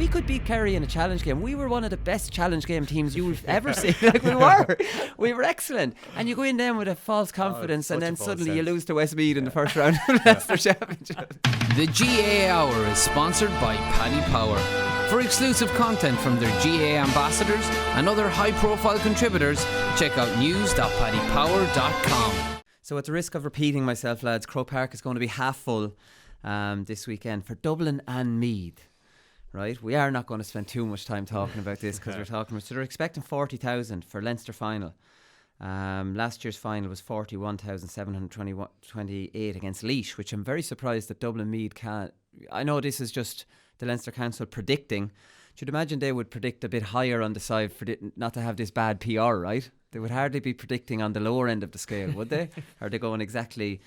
we could beat Kerry in a challenge game. We were one of the best challenge game teams you've ever seen. Like, we were excellent. And you go in then with a false confidence, and then suddenly you lose to Westmeath in the first round of the Leinster Championship. The GAA Hour is sponsored by Paddy Power. For exclusive content from their GAA ambassadors and other high-profile contributors, check out news.paddypower.com. So at the risk of repeating myself, lads, Croke Park is going to be half full this weekend for Dublin and Meath. Right, we are not going to spend too much time talking about this because we're talking. So they're expecting 40,000 for Leinster final. Last year's final was 41,728 against Laois, which I'm very surprised that Dublin Meath can't. I know this is just the Leinster Council predicting. You'd imagine they would predict a bit higher on the side for not to have this bad PR, right? They would hardly be predicting on the lower end of the scale, would they? Or are they going exactly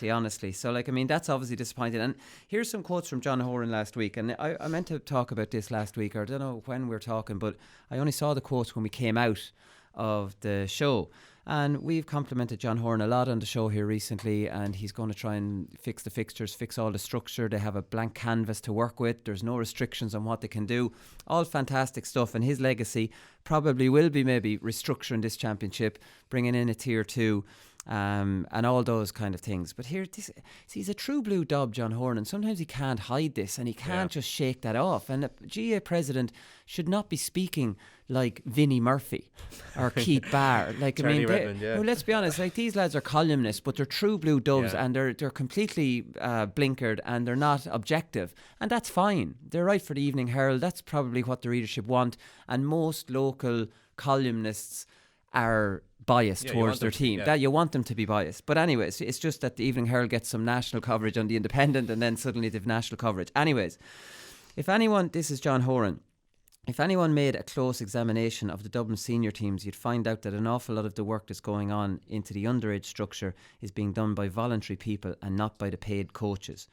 honestly? So, like, I mean, that's obviously disappointing. And here's some quotes from John Horan last week. And I meant to talk about this last week, or I don't know when we were talking, but I only saw the quotes when we came out of the show. And we've complimented John Horan a lot on the show here recently, and he's going to try and fix the fixtures, fix all the structure. They have a blank canvas to work with. There's no restrictions on what they can do. All fantastic stuff, and his legacy probably will be maybe restructuring this championship, bringing in a tier 2, and all those kind of things. But here, he's a true blue dob, John Horan, and sometimes he can't hide this, and he can't just shake that off. And a GAA president should not be speaking like Vinnie Murphy or Keith Barr. Like, I mean, well, let's be honest, like, these lads are columnists, but they're true blue doves, and they're completely blinkered, and they're not objective, and that's fine. They're right for the Evening Herald. That's probably what the readership want, and most local columnists are biased towards their team. That you want them to be biased. But anyways, it's just that the Evening Herald gets some national coverage on the Independent, and then suddenly they've national coverage. Anyways, this is John Horan. If anyone made a close examination of the Dublin senior teams, you'd find out that an awful lot of the work that's going on into the underage structure is being done by voluntary people and not by the paid coaches.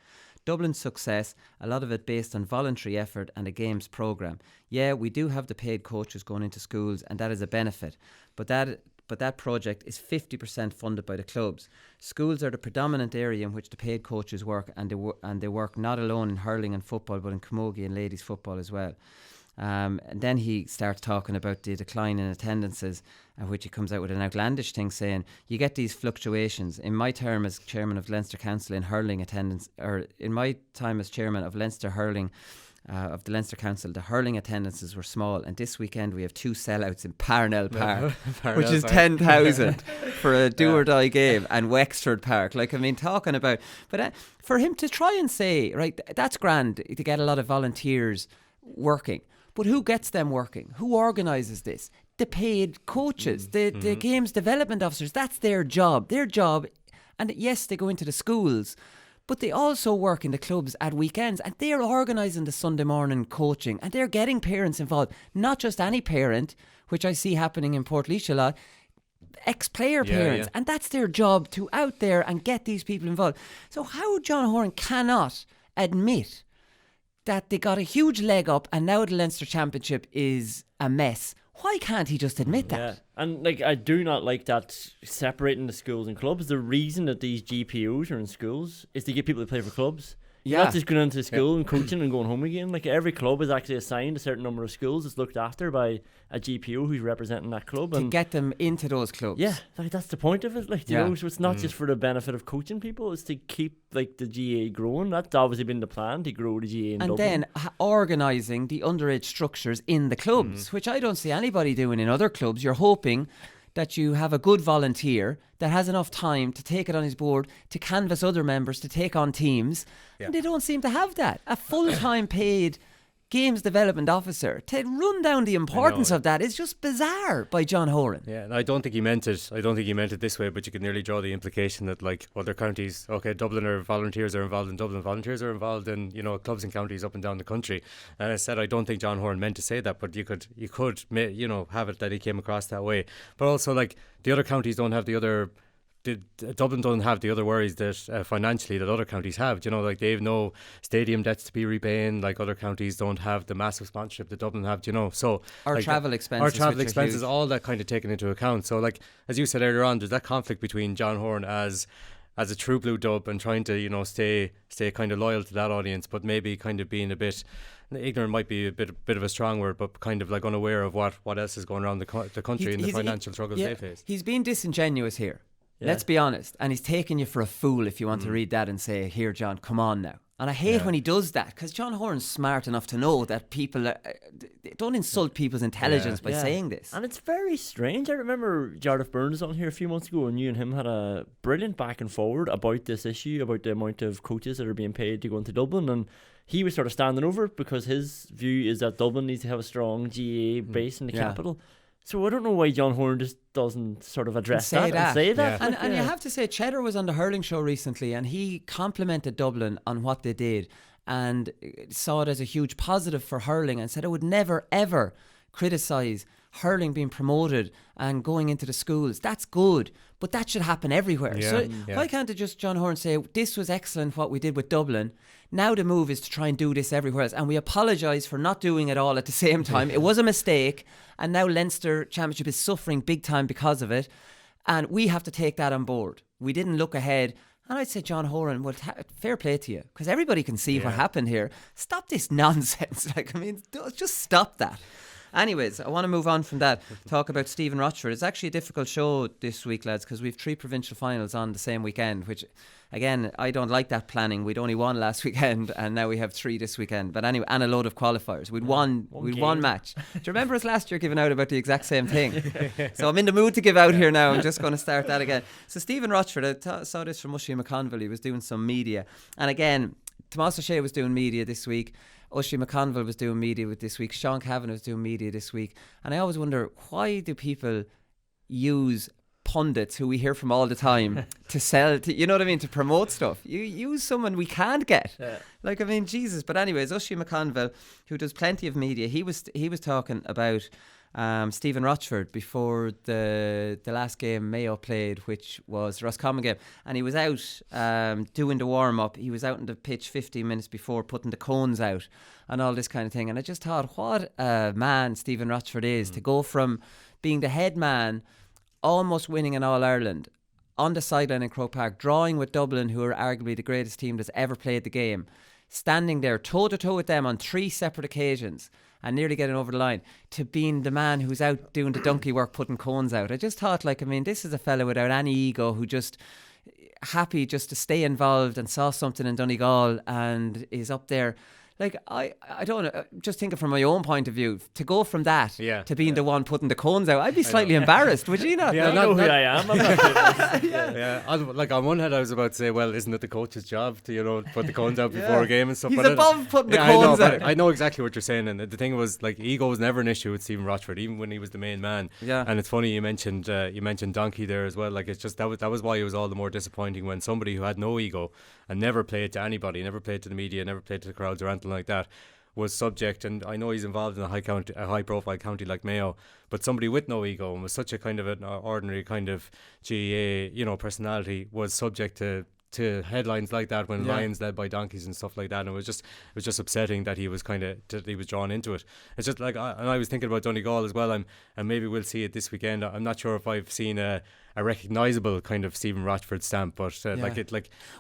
Dublin's success, a lot of it based on voluntary effort and a games programme. Yeah, we do have the paid coaches going into schools, and that is a benefit. But that project is 50% funded by the clubs. Schools are the predominant area in which the paid coaches work, and they work not alone in hurling and football, but in camogie and ladies football as well. And then he starts talking about the decline in attendances, which he comes out with an outlandish thing saying, you get these fluctuations. In my term as chairman of Leinster Council in hurling attendance, or in my time as chairman of Leinster hurling, of the Leinster Council, the hurling attendances were small, and this weekend we have 2 sellouts in Parnell Park, which is 10,000 for a do-or-die game, and Wexford Park. Like, I mean, talking about... But for him to try and say, right, that's grand to get a lot of volunteers working, but who gets them working? Who organises this? The paid coaches, the games development officers. That's their job. And yes, they go into the schools, but they also work in the clubs at weekends, and they're organising the Sunday morning coaching, and they're getting parents involved. Not just any parent, which I see happening in Portlaoise a lot, ex-player parents, and that's their job, to out there and get these people involved. So how John Horan cannot admit that they got a huge leg up and now the Leinster Championship is a mess. Why can't he just admit that? Yeah. And like, I do not like that separating the schools and clubs. The reason that these GPOs are in schools is to get people to play for clubs. You're not just going into school and coaching and going home again. Like, every club is actually assigned a certain number of schools that's looked after by a GPO who's representing that club. To get them into those clubs. Yeah, like, that's the point of it. Like, you know, so it's not just for the benefit of coaching people, it's to keep, like, the GAA growing. That's obviously been the plan, to grow the GAA in Dublin. And then organising the underage structures in the clubs, which I don't see anybody doing in other clubs. You're hoping that you have a good volunteer that has enough time to take it on his board, to canvass other members, to take on teams. And they don't seem to have that. A full-time paid games development officer to run down the importance of that is just bizarre by John Horan. Yeah, and I don't think he meant it this way, but you can nearly draw the implication that, like, other counties, okay, Dublin volunteers are involved in Dublin, volunteers are involved in, you know, clubs and counties up and down the country. And I said, I don't think John Horan meant to say that, but you could you know, have it that he came across that way. But also, like, the other counties don't have the other... Dublin doesn't have the other worries that financially that other counties have. You know, like, they have no stadium debts to be repaying. Like, other counties don't have the massive sponsorship that Dublin have. You know, so our like travel expenses, all that kind of taken into account. So, like, as you said earlier on, there's that conflict between John Horan as as a true blue dub and trying to stay kind of loyal to that audience, but maybe kind of being a bit ignorant might be a bit of a strong word, but kind of like unaware of what else is going around the country and the financial struggles they face. He's being disingenuous here. Yeah. Let's be honest. And he's taking you for a fool if you want to read that and say, here, John, come on now. And I hate when he does that, because John Horan's smart enough to know that people don't insult people's intelligence by saying this. And it's very strange. I remember Jarlath Byrne was on here a few months ago, and you and him had a brilliant back and forward about this issue, about the amount of coaches that are being paid to go into Dublin. And he was sort of standing over it because his view is that Dublin needs to have a strong GAA base in the capital. So I don't know why John Horan just doesn't sort of address that and say that. Yeah. And you have to say, Cheddar was on the hurling show recently, and he complimented Dublin on what they did and saw it as a huge positive for hurling, and said I would never ever criticise hurling being promoted and going into the schools. That's good, but that should happen everywhere. Why can't it just John Horan say, this was excellent what we did with Dublin, now the move is to try and do this everywhere else, and we apologise for not doing it all at the same time. It was a mistake, and now Leinster Championship is suffering big time because of it, and we have to take that on board. We didn't look ahead. And I'd say, John Horan, well, fair play to you, because everybody can see what happened here. Stop this nonsense. Just stop that. Anyways, I want to move on from that, talk about Stephen Rochford. It's actually a difficult show this week, lads, because we've 3 provincial finals on the same weekend, which, again, I don't like that planning. We'd only won last weekend, and now we have 3 this weekend. But anyway, and a load of qualifiers. We'd won match. Do you remember us last year giving out about the exact same thing? So I'm in the mood to give out here now. I'm just going to start that again. So Stephen Rochford, I saw this from Oisin McConville. He was doing some media. And again, Tomás O'Shea was doing media this week. Oisin McConville was doing media with this week. Sean Cavan was doing media this week. And I always wonder, why do people use pundits who we hear from all the time to sell, you know what I mean, to promote stuff? You use someone we can't get. Jesus. But anyways, Oisin McConville, who does plenty of media, he was talking about Stephen Rochford before the last game Mayo played, which was the Roscommon game, and he was out doing the warm-up. He was out in the pitch 15 minutes before, putting the cones out and all this kind of thing. And I just thought, what a man Stephen Rochford is, to go from being the head man, almost winning an All-Ireland, on the sideline in Croke Park, drawing with Dublin, who are arguably the greatest team that's ever played the game, standing there toe-to-toe with them on 3 separate occasions and nearly getting over the line, to being the man who's out doing the donkey work, putting cones out. I just thought, this is a fella without any ego, who just happy just to stay involved and saw something in Donegal and is up there. I don't know, just thinking from my own point of view, to go from that to being the one putting the cones out, I'd be slightly embarrassed, would you not? Yeah, I know who I am. I'm not on one hand I was about to say, well, isn't it the coach's job to, put the cones out before a game and stuff? He's above putting the cones out. I know exactly what you're saying, and the thing was, ego was never an issue with Stephen Rochford, even when he was the main man. Yeah. And it's funny you mentioned Donkey there as well. It's just that was why it was all the more disappointing when somebody who had no ego and never played to anybody, never played to the media, never played to the crowds or anything like that, was subject. And I know he's involved in a high profile county like Mayo, but somebody with no ego and was such a kind of an ordinary kind of GAA personality was subject to headlines like that when Lions led by donkeys and stuff like that. And it was just upsetting that he was drawn into it. It's just I was thinking about Donegal as well, and maybe we'll see it this weekend. I'm not sure if I've seen a recognisable kind of Stephen Rochford stamp, but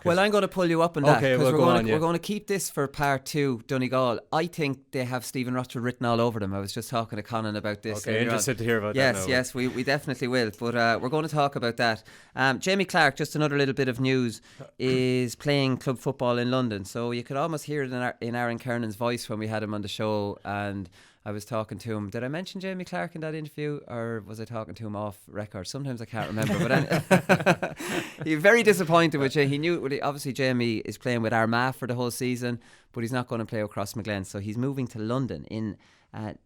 well, I'm going to pull you up on that, because we're going to keep this for part 2, Donegal. I think they have Stephen Rochford written all over them. I was just talking to Conan about this. Okay, interested to hear about that. Yes, we definitely will, but we're going to talk about that. Jamie Clark, just another little bit of news, is playing club football in London, so you could almost hear it in Aaron Kernan's voice when we had him on the show, and I was talking to him. Did I mention Jamie Clark in that interview, or was I talking to him off record? Sometimes I can't remember. But he's very disappointed with you. He knew, obviously, Jamie is playing with Armagh for the whole season, but he's not going to play across McGlen. So he's moving to London in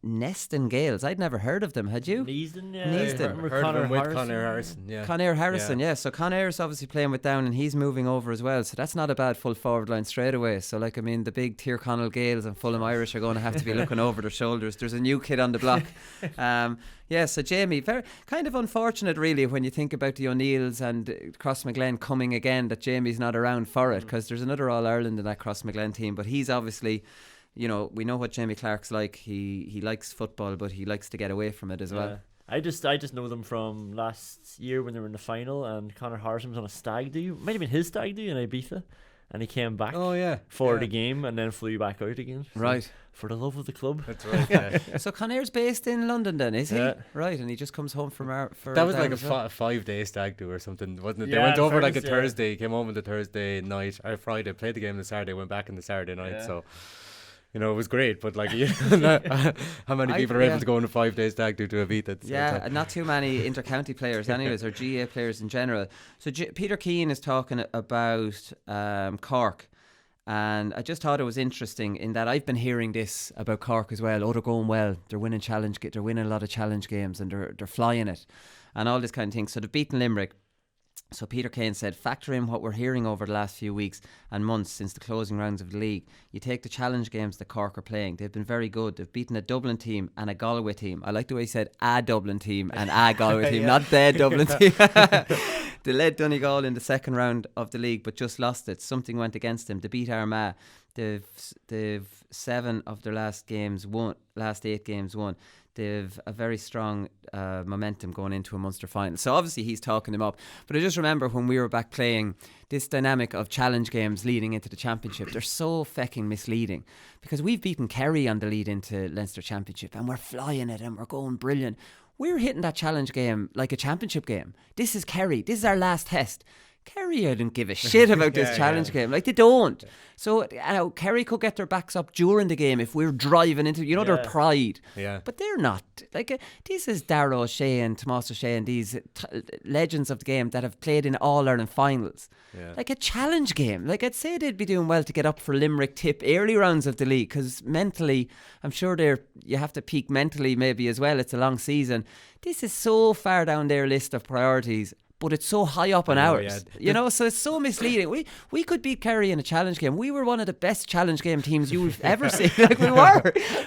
Neston Gales. I'd never heard of them. Had you? Neasden, yeah. Neasden. Heard of him with Conor Harrison. Yeah. Conor Harrison, yeah. So Conair's obviously playing with Down, and he's moving over as well. So that's not a bad full forward line straight away. So the big Tyrconnell Gales and Fulham Irish are going to have to be looking over their shoulders. There's a new kid on the block. So Jamie, very kind of unfortunate really when you think about the O'Neills and Crossmaglen coming again, that Jamie's not around for it, because there's another All-Ireland in that Crossmaglen team, but he's obviously, we know what Jamie Clark's like. He likes football, but he likes to get away from it as well. I just know them from last year when they were in the final, and Conor Harrison was on a stag do. Might have been his stag do in Ibiza, and he came back for the game and then flew back out again. So Right. For the love of the club. That's right. Yeah. So Conair's based in London then, is he? Yeah. Right, and he just comes home from for That was down like as well. a 5-day stag do or something, wasn't it? Yeah, They went over like a Thursday. Thursday, came home on the Thursday night or Friday, played the game on the Saturday, went back on the Saturday night. Yeah. So, you know, it was great. But like, how many people are able to go on a 5-day stag do to a beat? Yeah, and not too many inter-county players anyways, or GAA players in general. So Peter Keane is talking about Cork. And I just thought it was interesting in that I've been hearing this about Cork as well. Oh, they're going well. They're winning they're winning a lot of challenge games, and they're flying it, and all this kind of thing. So they've beaten Limerick. So Peter Kane said, factor in what we're hearing over the last few weeks and months since the closing rounds of the league. You take the challenge games that Cork are playing. They've been very good. They've beaten a Dublin team and a Galway team. I like the way he said a Dublin team and a Galway team, not the Dublin team. They led Donegal in the second round of the league, but just lost it. Something went against them. They beat Armagh. They've 7 of their last 8 games won. They've a very strong momentum going into a Munster final. So obviously he's talking them up. But I just remember when we were back playing, this dynamic of challenge games leading into the championship, they're so fucking misleading. Because we've beaten Kerry on the lead into Leinster Championship, and we're flying it and we're going brilliant. We're hitting that challenge game like a championship game. This is Kerry. This is our last test. Kerry don't give a shit about this challenge game. Like, they don't. So Kerry could get their backs up during the game if we're driving into, their pride. Yeah. But they're not. Like, this is Darragh O'Shea and Tomás O'Shea and these legends of the game that have played in All-Ireland finals. Yeah. Like a challenge game. Like, I'd say they'd be doing well to get up for Limerick Tip early rounds of the league, because mentally, I'm sure you have to peak mentally maybe as well. It's a long season. This is so far down their list of priorities, but it's so high up on ours, so it's so misleading. We could beat Kerry in a challenge game. We were one of the best challenge game teams you've ever seen. Like,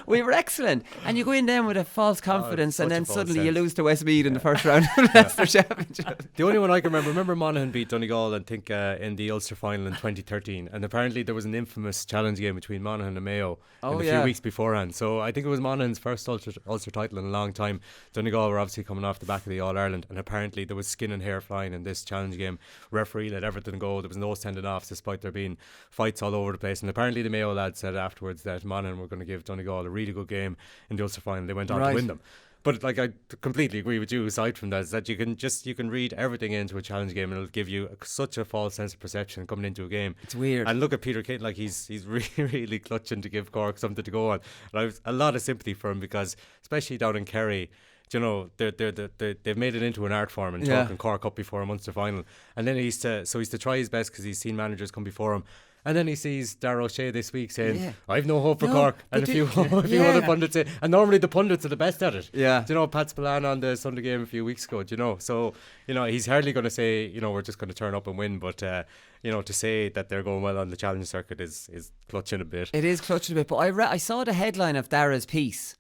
we were excellent. And you go in then with a false confidence, and then suddenly you lose to Westmeath in the first round of the Leinster Championship. The only one I can remember Monaghan beat Donegal, I think, in the Ulster final in 2013, and apparently there was an infamous challenge game between Monaghan and Mayo in a few weeks beforehand. So I think it was Monaghan's first Ulster title in a long time. Donegal were obviously coming off the back of the All-Ireland, and apparently there was skin and hair flying in this challenge game. Referee let everything go. There was no sending offs despite there being fights all over the place, and apparently the Mayo lads said afterwards that Monaghan were going to give Donegal a really good game in the Ulster final. They went on to win them. But like, I completely agree with you. Aside from that, is that you can read everything into a challenge game, and it'll give you such a false sense of perception coming into a game. It's weird. And look at Peter Kane, like he's really, really clutching to give Cork something to go on. And I have a lot of sympathy for him, because especially down in Kerry, they've made it into an art form and talking Cork up before a Munster final, and then he's to try his best because he's seen managers come before him. And then he sees Darragh O'Shea this week saying, I've no hope for Cork. And a few other pundits say, and normally the pundits are the best at it. Yeah. Pat Spillane on the Sunday game a few weeks ago, So, he's hardly going to say, we're just going to turn up and win. But, to say that they're going well on the challenge circuit is clutching a bit. It is clutching a bit. But I saw the headline of Darragh's piece,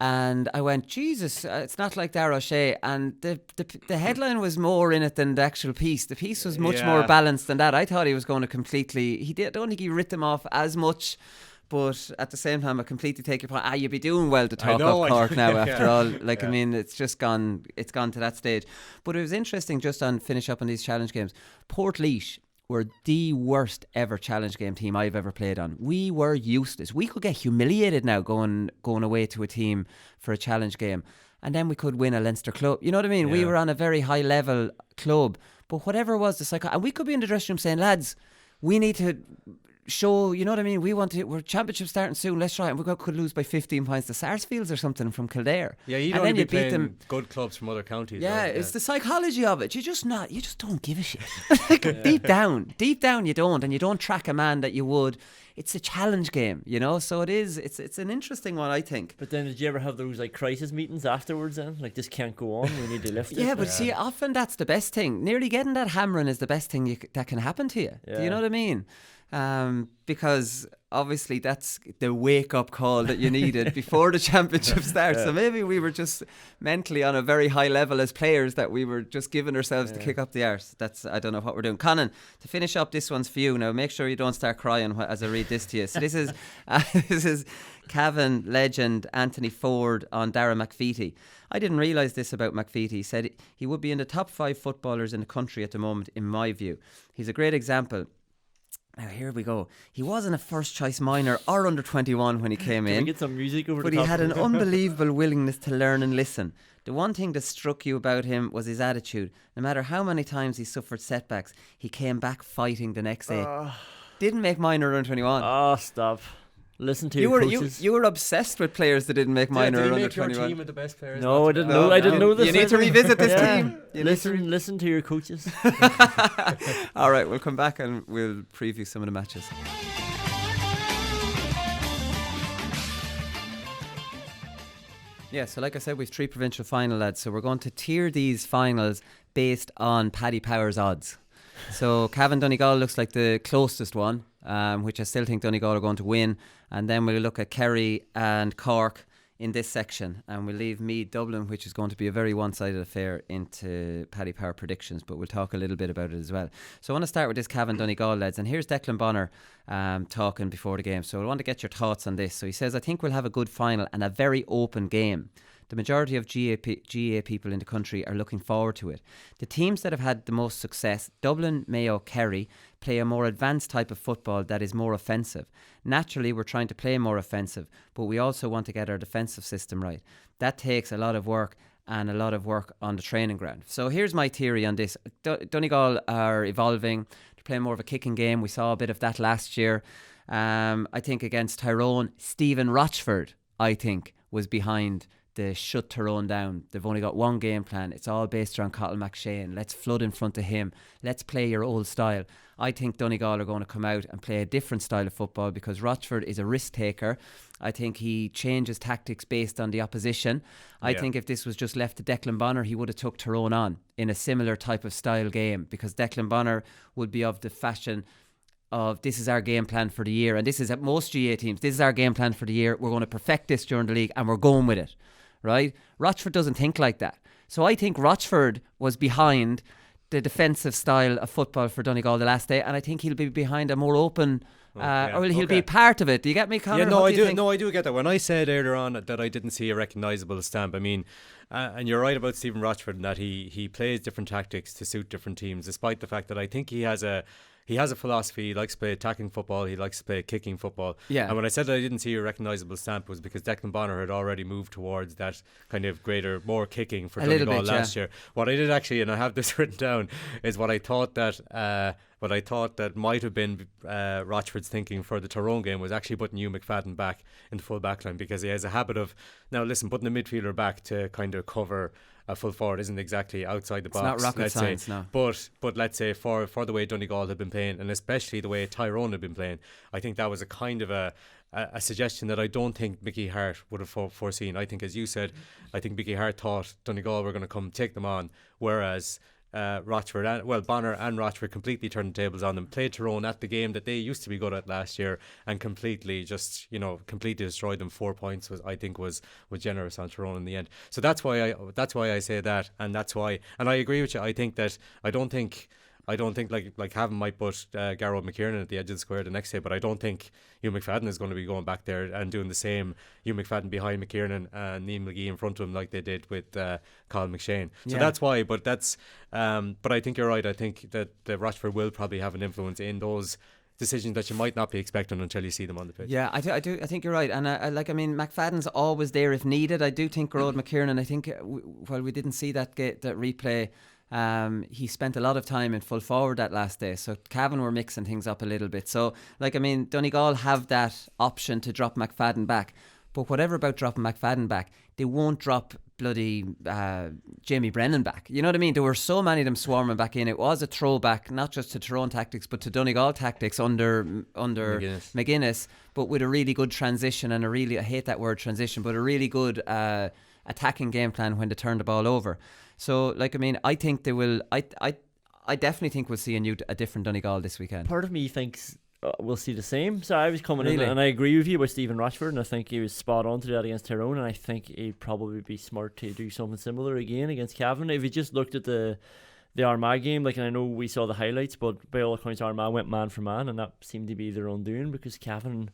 and I went, Jesus, it's not like Darragh O'Shea. And the headline was more in it than the actual piece. The piece was much more balanced than that. I thought he was going to completely... I don't think he writ them off as much, but at the same time, I completely take your point. You'd be doing well to talk up Cork now after all. I mean, it's just gone. It's gone to that stage. But it was interesting, just on finish up on these challenge games. Portlaoise were the worst ever challenge game team I've ever played on. We were useless. We could get humiliated now going away to a team for a challenge game, and then we could win a Leinster club. You know what I mean? We were on a very high level club, but whatever was the cycle, and we could be in the dressing room saying, lads, we need to show, you know what I mean, we're championship starting soon, let's try it. And we could lose by 15 points to Sarsfields or something from Kildare. Yeah, you don't be playing good clubs from other counties. Yeah, it's the psychology of it. You just don't give a shit. Deep down you don't, and you don't track a man that you would. It's a challenge game, so it's an interesting one, I think. But then did you ever have those crisis meetings afterwards then? Like, this can't go on, we need to lift it? Yeah, but see, often that's the best thing. Nearly getting that hammering is the best thing that can happen to you. Do you know what I mean? because obviously that's the wake-up call that you needed before the championship starts. So maybe we were just mentally on a very high level as players that we were just giving ourselves to kick up the arse. I don't know what we're doing. Conan, to finish up, this one's for you. Now, make sure you don't start crying as I read this to you. So this is Cavan legend Anthony Ford on Darragh McVeety. I didn't realise this about McVeety. He said he would be in the top 5 footballers in the country at the moment, in my view. He's a great example. Now, here we go. He wasn't a first-choice minor or under-21 when he came in. Can we get some music over but the top? He had an unbelievable willingness to learn and listen. The one thing that struck you about him was his attitude. No matter how many times he suffered setbacks, he came back fighting the next day. Didn't make minor or under-21. Oh, stop. Listen to your coaches. You were obsessed with players that didn't make minor or Did he under make your 21. team of the best players? No, I didn't know. I didn't know this. You need to revisit this team. Listen to your coaches. All right, we'll come back and we'll preview some of the matches. Yeah, so like I said, we've 3 provincial final lads, so we're going to tier these finals based on Paddy Power's odds. So Cavan Donegal looks like the closest one, which I still think Donegal are going to win. And then we'll look at Kerry and Cork in this section, and we'll leave Meath Dublin, which is going to be a very one-sided affair, into Paddy Power predictions, but we'll talk a little bit about it as well. So I want to start with this Cavan Donegal lads, and here's Declan Bonner talking before the game. So I want to get your thoughts on this. So he says, I think we'll have a good final and a very open game. The majority of GAA people in the country are looking forward to it. The teams that have had the most success, Dublin, Mayo, Kerry, play a more advanced type of football that is more offensive. Naturally, we're trying to play more offensive, but we also want to get our defensive system right. That takes a lot of work and a lot of work on the training ground. So here's my theory on this. Donegal are evolving. They're playing more of a kicking game. We saw a bit of that last year. I think against Tyrone, Stephen Rochford, I think, was behind the shut Tyrone down. They've only got one game plan. It's all based around Colm Parkinson. Let's flood in front of him. Let's play your old style. I think Donegal are going to come out and play a different style of football because Rochford is a risk taker. I think he changes tactics based on the opposition. I think if this was just left to Declan Bonner, he would have took Tyrone on in a similar type of style game, because Declan Bonner would be of the fashion of, this is our game plan for the year, and this is at most GA teams, this is our game plan for the year. We're going to perfect this during the league and we're going with it. Right? Rochford doesn't think like that. So I think Rochford was behind the defensive style of football for Donegal the last day, and I think he'll be behind a more open, or he'll be part of it. Do you get me, Conor? Yeah, no, I do. No, I do get that. When I said earlier on that I didn't see a recognisable stamp, I mean, and you're right about Stephen Rochford in that he plays different tactics to suit different teams, despite the fact that I think he has a philosophy. He likes to play attacking football. He likes to play kicking football. Yeah. And when I said that I didn't see a recognisable stamp, was because Declan Bonner had already moved towards that kind of more kicking for Donegal last year. What I did actually, and I have this written down, is what I thought that might have been Rochford's thinking for the Tyrone game was actually putting Hugh McFadden back in the full back line, because he has a habit of, now listen, putting the midfielder back to kind of cover a full forward isn't exactly outside the box. It's not rocket science, no. But let's say for the way Donegal had been playing, and especially the way Tyrone had been playing, I think that was a kind of a suggestion that I don't think Mickey Hart would have foreseen. I think, as you said, I think Mickey Hart thought Donegal were going to come take them on, whereas Bonner and Rochford completely turned the tables on them, played Tyrone at the game that they used to be good at last year, and completely destroyed them. 4 points was generous on Tyrone in the end. So that's why I say that, and I agree with you. I don't think like Cavan might put Garrow McKiernan at the edge of the square the next day, but I don't think Hugh McFadden is going to be going back there and doing the same. Hugh McFadden behind McKiernan and Neil McGee in front of him like they did with Colm McShane. So that's why. But I think you're right. I think that Rochford will probably have an influence in those decisions that you might not be expecting until you see them on the pitch. Yeah, I do. I think you're right. And McFadden's always there if needed. I do think Garrod McKiernan, I think, while we didn't see that replay, he spent a lot of time in full forward that last day, so Cavan were mixing things up a little bit. So Donegal have that option to drop McFadden back, but whatever about dropping McFadden back, they won't drop bloody Jamie Brennan back. You know what I mean? There were so many of them swarming back in. It was a throwback not just to Tyrone tactics but to Donegal tactics under McGuinness, but with a really good transition and I hate that word transition, but a really good attacking game plan when they turn the ball over. So, I think they will. I definitely think we'll see a different Donegal this weekend. Part of me thinks, we'll see the same. So I was coming in, Really? and I agree with you about Stephen Rochford, and I think he was spot on to do that against Tyrone, and I think he'd probably be smart to do something similar again against Cavan. If you just looked at the Armagh game, like, and I know we saw the highlights, but by all accounts Armagh went man for man, and that seemed to be their undoing, because Cavan,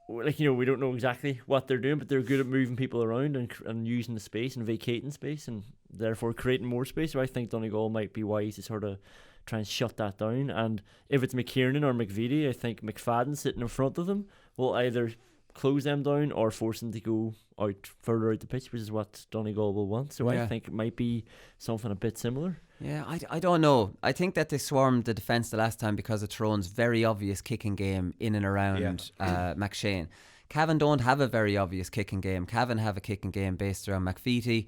like, we don't know exactly what they're doing, but they're good at moving people around and using the space and vacating space, and therefore creating more space. So I think Donegal might be wise to sort of try and shut that down. And if it's McKiernan or McVitie, I think McFadden sitting in front of them will either close them down or force them to go out further out the pitch, which is what Donegal will want. So I think it might be something a bit similar. Yeah, I don't know. I think that they swarmed the defence the last time because of Tyrone's very obvious kicking game in and around McShane. Cavan don't have a very obvious kicking game. Cavan have a kicking game based around McVitie,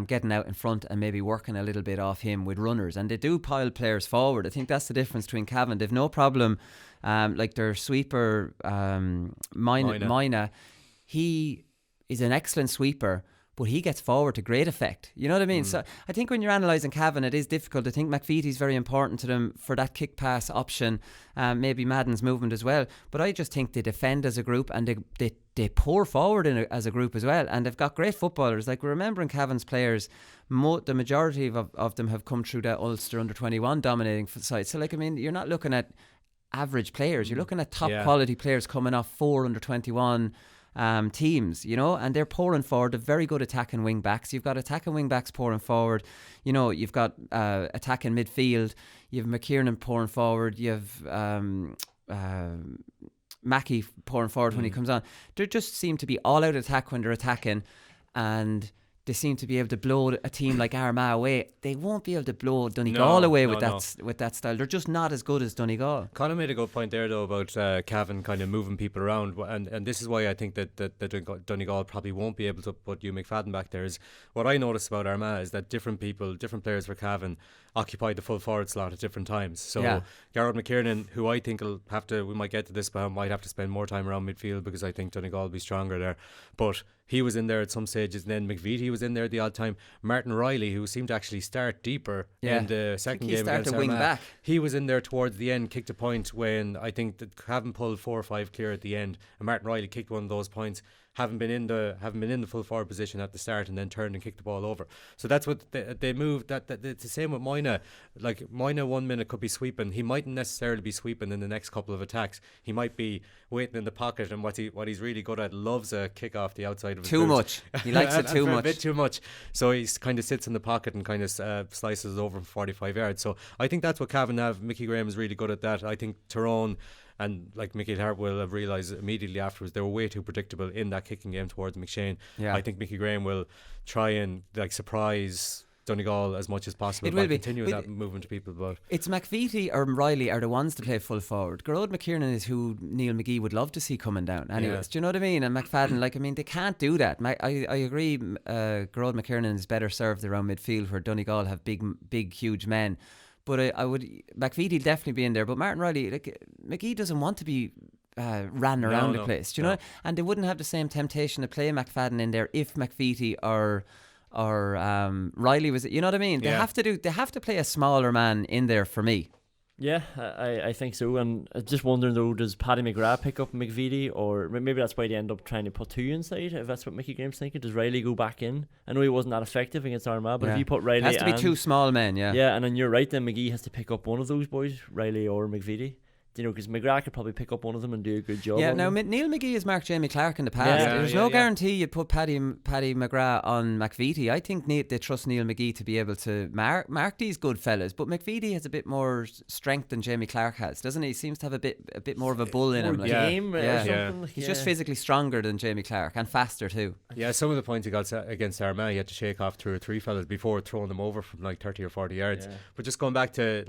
getting out in front and maybe working a little bit off him with runners. And they do pile players forward. I think that's the difference between Cavan. They've no problem, like their sweeper, Mina. He is an excellent sweeper, but he gets forward to great effect. You know what I mean? So I think when you're analysing Cavan, it is difficult. I think McVitie's very important to them for that kick pass option, maybe Madden's movement as well. But I just think they defend as a group, and they pour forward as a group as well. And they've got great footballers. Like, we're remembering Cavan's players, the majority of them have come through that Ulster under-21 dominating side. So, like, I mean, you're not looking at average players. You're looking at top quality players coming off 4 under-21 teams, and they're pouring forward. They're very good attacking wing backs. You've got attacking wing backs pouring forward. You've got attacking midfield. You have McKiernan pouring forward. You have Mackey pouring forward when he comes on. They just seem to be all out attack when they're attacking, and they seem to be able to blow a team like Armagh away. They won't be able to blow Donegal away with that style. They're just not as good as Donegal. Conor made a good point there, though, about Cavan kind of moving people around, and this is why I think that Donegal probably won't be able to put Hugh McFadden back there. Is what I noticed about Armagh is that different players for Cavan occupy the full forward slot at different times. So Garrod McKiernan, who I think we might get to this, but might have to spend more time around midfield, because I think Donegal will be stronger there. But he was in there at some stages, and then McVitie was in there at the odd time. Martin Riley, who seemed to actually start deeper in the second game against Armagh, wing back. He was in there towards the end, kicked a point when I think that Cavan pulled 4 or 5 clear at the end, and Martin Riley kicked one of those points. Haven't been in the full forward position at the start, and then turned and kicked the ball over. So that's what they moved. That it's the same with Moyna. Like, Moyna 1 minute could be sweeping. He mightn't necessarily be sweeping in the next couple of attacks. He might be waiting in the pocket, and what he's really good at, loves a kick off the outside of his too boot. much. He likes it too much. A bit too much. So he kind of sits in the pocket and kind of slices it over from 45 yards. So I think that's what Cavan have. Mickey Graham is really good at that. I think Tyrone, and like Mickey Hart will have realised immediately afterwards, they were way too predictable in that kicking game towards McShane. I think Mickey Graham will try and surprise Donegal as much as possible by continuing that movement to people. But it's McVitie or Riley are the ones to play full forward. Garrod McKiernan is who Neil McGee would love to see coming down. Anyways, do you know what I mean? And McFadden, they can't do that. I agree. Garrod McKiernan is better served around midfield, where Donegal have big, huge men. But I would, McVitie definitely be in there. But Martin Riley, McGee doesn't want to be ran around the place. Do you know? And they wouldn't have the same temptation to play McFadden in there if McVitie or Riley was. You know what I mean? They have to play a smaller man in there for me. Yeah, I think so. And just wondering though, does Paddy McGrath pick up McVitie, or maybe that's why they end up trying to put 2 inside? If that's what Mickey Graham's thinking, does Riley go back in? I know he wasn't that effective against Armagh, but if you put Riley, it has to be 2 small men. Yeah, and then you're right. Then McGee has to pick up one of those boys, Riley or McVitie. Because McGrath could probably pick up one of them and do a good job. Yeah, now Neil McGee has marked Jamie Clark in the past. There's no guarantee you'd put Paddy McGrath on McVitie. I think they trust Neil McGee to be able to mark these good fellas. But McVitie has a bit more strength than Jamie Clark has, doesn't he? He seems to have a bit more of a bull in him. He's just physically stronger than Jamie Clark, and faster too. Yeah, some of the points he got against Armagh, he had to shake off 2 or 3 fellas before throwing them over from 30 or 40 yards. But just going back to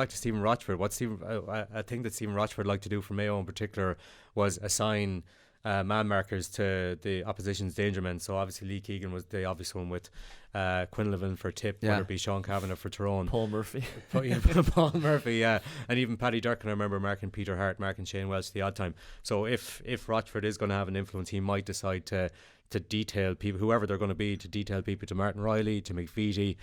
Stephen Rochford, I think that Stephen Rochford liked to do for Mayo in particular was assign man markers to the opposition's danger men. So obviously Lee Keegan was the obvious one, with Quinlivan for Tip, whether it be Sean Kavanagh for Tyrone, Paul Murphy, Paul Murphy, and even Paddy Durkin. I remember marking Peter Hart, marking Shane Welch the odd time. So if Rochford is going to have an influence, he might decide to detail people, whoever they're going to be, to detail people to Martin Riley, to McVitie,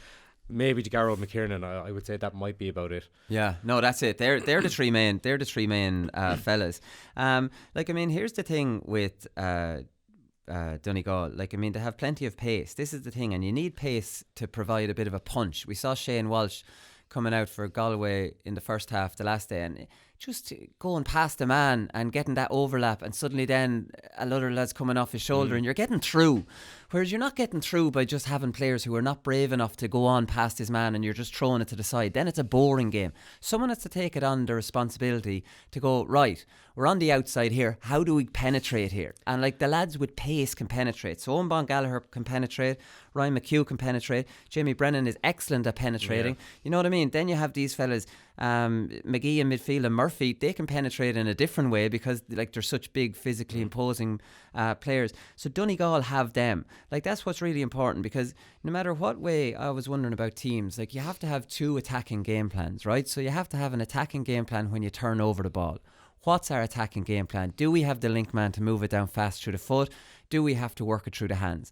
maybe Garrow McKiernan. I would say that might be about it. Yeah, no, that's it. They're the three main. They're the three main fellas. Here's the thing with Donegal. They have plenty of pace. This is the thing, and you need pace to provide a bit of a punch. We saw Shane Walsh coming out for Galway in the first half the last day, and just going past a man and getting that overlap, and suddenly then another lad's coming off his shoulder and you're getting through. Whereas you're not getting through by just having players who are not brave enough to go on past his man and you're just throwing it to the side. Then it's a boring game. Someone has to take it on the responsibility to go, right, we're on the outside here. How do we penetrate here? And the lads with pace can penetrate. So Owen Bon Gallagher can penetrate. Ryan McHugh can penetrate. Jamie Brennan is excellent at penetrating. Yeah. You know what I mean? Then you have these fellas, McGee in midfield and Murphy, they can penetrate in a different way because they're such big, physically imposing players. So Donegal have them. That's what's really important, because no matter what way, I was wondering about teams, you have to have two attacking game plans, right? So you have to have an attacking game plan when you turn over the ball. What's our attacking game plan? Do we have the link man to move it down fast through the foot? Do we have to work it through the hands?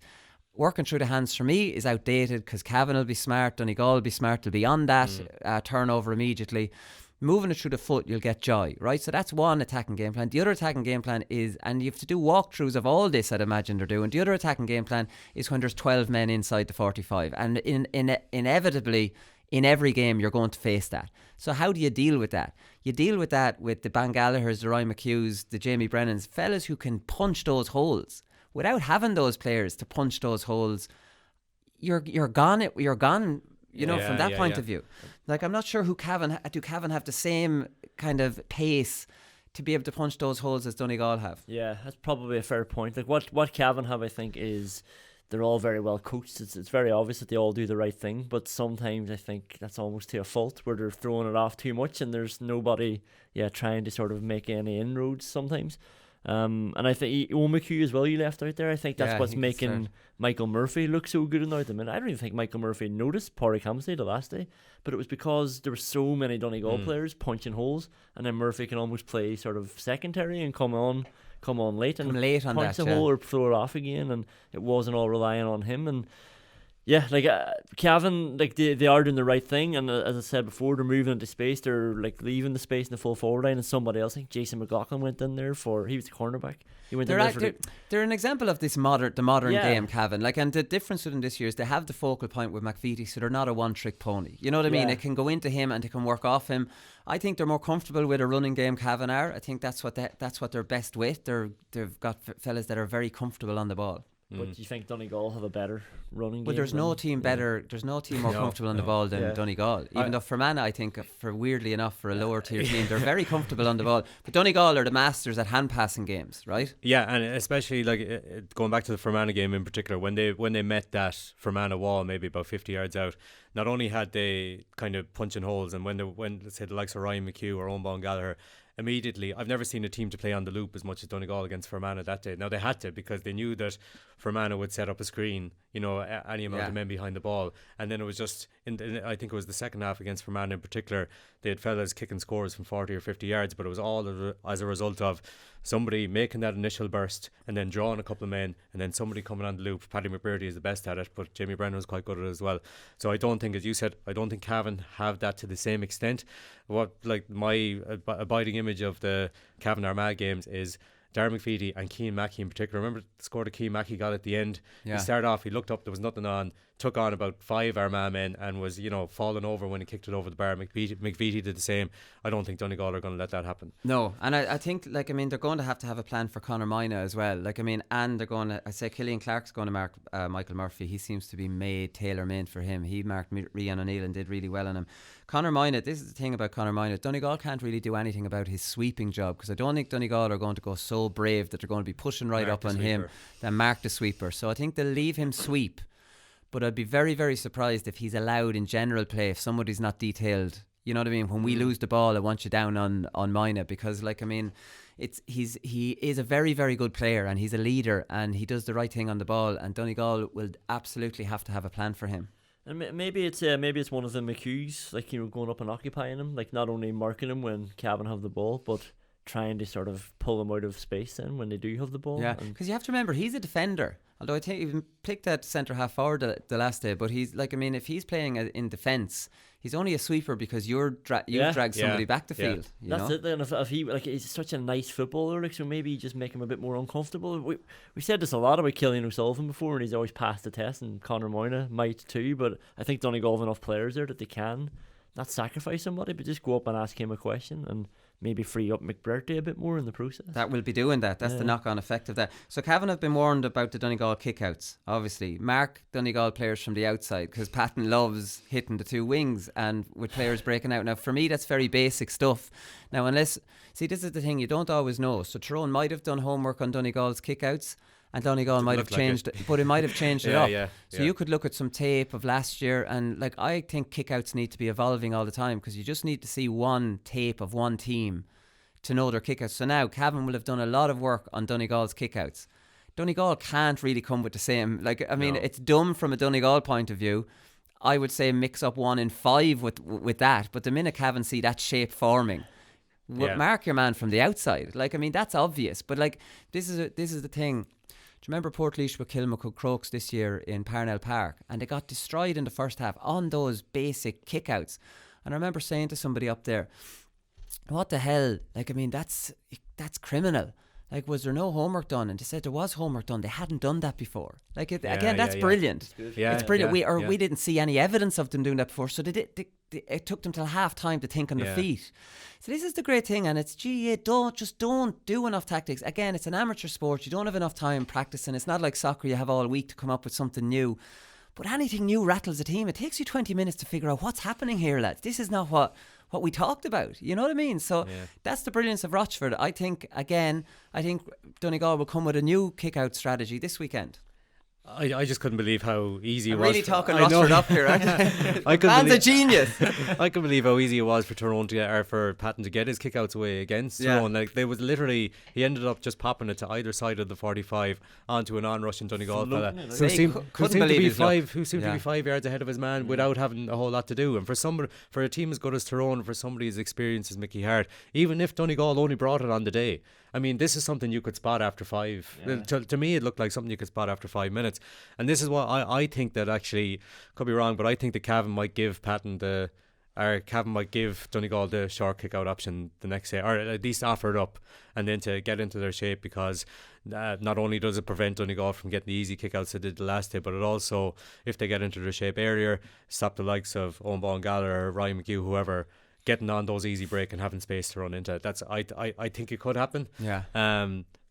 Working through the hands for me is outdated, because Cavan will be smart, Donegal will be smart, they'll be on that turnover immediately. Moving it through the foot, you'll get joy, right? So that's one attacking game plan. The other attacking game plan is, and you have to do walkthroughs of all this, I'd imagine they're doing. The other attacking game plan is when there's 12 men inside the 45. And inevitably, in every game, you're going to face that. So how do you deal with that? You deal with that with the Bon Gallaghers, the Ryan McHughes, the Jamie Brennans, fellas who can punch those holes. Without having those players to punch those holes, you're gone. You're gone. From that point of view. I'm not sure do Cavan have the same kind of pace to be able to punch those holes as Donegal have? Yeah, that's probably a fair point. What Cavan have, I think, is they're all very well coached. It's very obvious that they all do the right thing, but sometimes I think that's almost to a fault, where they're throwing it off too much and there's nobody trying to sort of make any inroads sometimes. And I think Owen McHugh as well, you left out there. I think that's what's making Michael Murphy look so good now at the minute. I don't even think Michael Murphy noticed Pádraig Hamsey the last day, but it was because there were so many Donegal players punching holes, and then Murphy can almost play sort of secondary and come on late and punch the hole or throw it off again, and it wasn't all relying on him. And Cavan, they are doing the right thing, and as I said before, they're moving into space. They're leaving the space in the full forward line, and somebody else, I think Jason McLaughlin went in there he was the cornerback. He went they're an example of this modern game, Cavan. And the difference with them this year is they have the focal point with McVitie, so they're not a one-trick pony. You know what I mean? It can go into him and they can work off him. I think they're more comfortable with a running game, Cavan are. I think that's what they're best with. They've got fellas that are very comfortable on the ball. But do you think Donegal have a better running game? Well, there's no team better. There's no team more comfortable on the ball than Donegal. Even though Fermanagh, I think, weirdly enough, for a lower tier team, they're very comfortable on the ball. But Donegal are the masters at hand passing games, right? Yeah, and especially going back to the Fermanagh game in particular, when they met that Fermanagh wall, maybe about 50 yards out, not only had they kind of punching holes, and when let's say the likes of Ryan McHugh or Owen Bon Gallagher, immediately, I've never seen a team to play on the loop as much as Donegal against Fermanagh that day. Now they had to, because they knew that Fermanagh would set up a screen, any amount of men behind the ball, and then it was just I think it was the second half against Fermanagh in particular, they had fellas kicking scores from 40 or 50 yards, but it was all as a result of somebody making that initial burst and then drawing a couple of men and then somebody coming on the loop. Paddy McBurdy is the best at it, but Jamie Brennan was quite good at it as well. So I don't think, as you said, Cavan have that to the same extent. What my abiding image of the Cavan Armagh games is Darren McVitie and Cian Mackey in particular. Remember the score that Cian Mackey got at the end? He started off, he looked up, there was nothing on, took on about 5 Armagh men and was, falling over when he kicked it over the bar. McVitie did the same. I don't think Donegal are going to let that happen. No, and I think, they're going to have a plan for Conor Mina as well. And they're going to, I say Killian Clark's going to mark Michael Murphy. He seems to be tailor-made for him. He marked Rian O'Neill and did really well on him. Conor Mina, this is the thing about Conor Mina, Donegal can't really do anything about his sweeping job, because I don't think Donegal are going to go so brave that they're going to be pushing up on him than mark the sweeper. So I think they'll leave him sweep, but I'd be very, very surprised if he's allowed in general play if somebody's not detailed. You know what I mean? When we lose the ball, I want you down on Mina, because he is a very, very good player and he's a leader and he does the right thing on the ball, and Donegal will absolutely have to have a plan for him. And maybe it's one of the McHughes, going up and occupying him, not only marking him when Cavan have the ball, but trying to sort of pull them out of space then when they do have the ball. Yeah, And because you have to remember he's a defender. Although I think he even picked that centre half forward the last day, but he's like, I mean, if he's playing in defence, he's only a sweeper because you've dragged somebody back the field. You that's know? it. Then if he like, he's such a nice footballer, like, so maybe just make him a bit more uncomfortable. We said this a lot about Cillian O'Sullivan before, and he's always passed the test, and Conor Moyna might too. But I think Donegal have enough players there that they can not sacrifice somebody, but just go up and ask him a question and maybe free up McBurty a bit more in the process. That will be doing that. That's the knock-on effect of that. So Cavan have been warned about the Donegal kickouts, obviously. Mark Donegal players from the outside, because Patton loves hitting the two wings and with players breaking out. Now, for me, that's very basic stuff. Now, this is the thing, you don't always know. So Tyrone might have done homework on Donegal's kickouts, and Donegal might have changed it, but it might have changed it up. So you could look at some tape of last year, and like, I think kickouts need to be evolving all the time, because you just need to see one tape of one team to know their kickouts. So now Cavan will have done a lot of work on Donegal's kickouts. Donegal can't really come with the same, like, I mean, it's dumb from a Donegal point of view. I would say mix up 1 in 5 with that, but the minute Cavan see that shape forming, mark your man from the outside. Like, I mean, that's obvious, but like, this is the thing. Do you remember Portlaoise with Kilmacud Crokes this year in Parnell Park? And they got destroyed in the first half on those basic kickouts. And I remember saying to somebody up there, what the hell? Like, I mean, that's criminal. Like, was there no homework done? And they said there was homework done. They hadn't done that before. Like, that's brilliant. It's brilliant. We didn't see any evidence of them doing that before. So it took them till half time to think on their feet. So this is the great thing, and it's GAA don't do enough tactics. Again, it's an amateur sport. You don't have enough time practicing. It's not like soccer. You have all week to come up with something new. But anything new rattles a team. It takes you 20 minutes to figure out what's happening here, lads. This is not what we talked about. You know what I mean? So that's the brilliance of Rochford. I think Donegal will come with a new kick-out strategy this weekend. I just couldn't believe how easy it was. Really talking Rochford up here, aren't I? Man's a genius. I couldn't believe how easy it was for Tyrone for Patton to get his kickouts away against Tyrone. Like, they was literally, he ended up just popping it to either side of the 45 onto an on-rushing Donegal fella who seemed to be 5 yards ahead of his man without having a whole lot to do. And for a team as good as Tyrone, for somebody as experienced as Mickey Hart, even if Donegal only brought it on the day, I mean, this is something you could spot after 5. To me, it looked like something you could spot after 5 minutes. And this is what I think that, actually, could be wrong, but I think that Cavan might give Donegal the short kick out option the next day, or at least offer it up, and then to get into their shape, because not only does it prevent Donegal from getting the easy kickouts they did the last day, but it also, if they get into their shape earlier, stop the likes of Owen Ball Gallagher or Ryan McHugh, whoever, getting on those easy break and having space to run into. I think it could happen.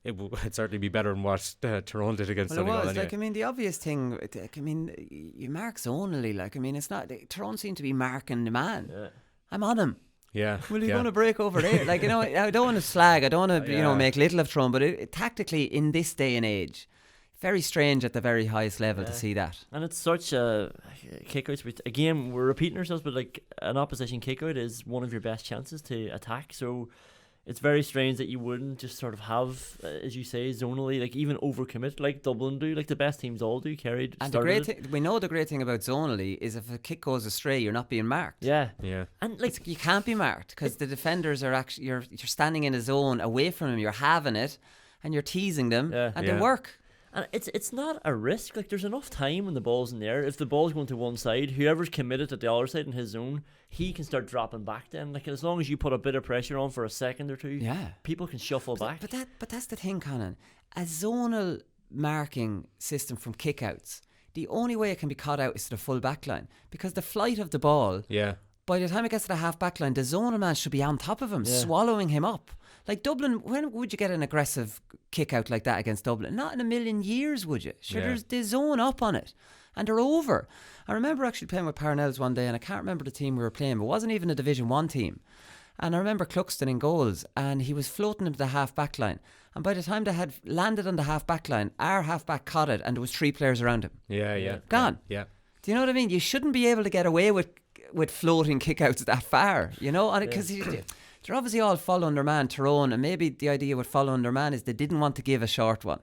It'd certainly be better than what Tyrone did against Donegal. It was anyway. like, I mean, the obvious thing, I mean, you mark zonally. Like, I mean, it's not, Tyrone seem to be marking the man. I'm on him. Will he going to break over there? Like, you know, I don't want to slag, I don't want to make little of Tyrone, but tactically, in this day and age, very strange at the very highest level to see that. And it's such a kickouts. Again, we're repeating ourselves, but like, an opposition kickout is one of your best chances to attack. So it's very strange that you wouldn't just sort of have, as you say, zonally, like, even overcommit like Dublin do, like the best teams all do. Kerry and the great thing, we know the great thing about zonally is if a kick goes astray, you're not being marked. And like, you can't be marked because the defenders are actually, you're standing in a zone away from them, you're having it, and you're teasing them, and they work. And it's not a risk. Like, there's enough time when the ball's in the air. If the ball's going to one side, whoever's committed at the other side in his zone, he can start dropping back then. Like, as long as you put a bit of pressure on for a second or two, people can shuffle back. But that's the thing, Conan. A zonal marking system from kickouts, the only way it can be caught out is to the full back line, because the flight of the ball, by the time it gets to the half back line, the zonal man should be on top of him, swallowing him up. Like, Dublin, when would you get an aggressive kick out like that against Dublin? Not in a million years, would you? There's the zone up on it, and they're over. I remember actually playing with Parnells one day, and I can't remember the team we were playing, but it wasn't even a Division 1 team. And I remember Cluxton in goals, and he was floating into the half back line. And by the time they had landed on the half back line, our half back caught it, and there was 3 players around him. Gone. Do you know what I mean? You shouldn't be able to get away with floating kickouts that far, you know, because they're obviously all following their man, Tyrone, and maybe the idea with following their man is they didn't want to give a short one.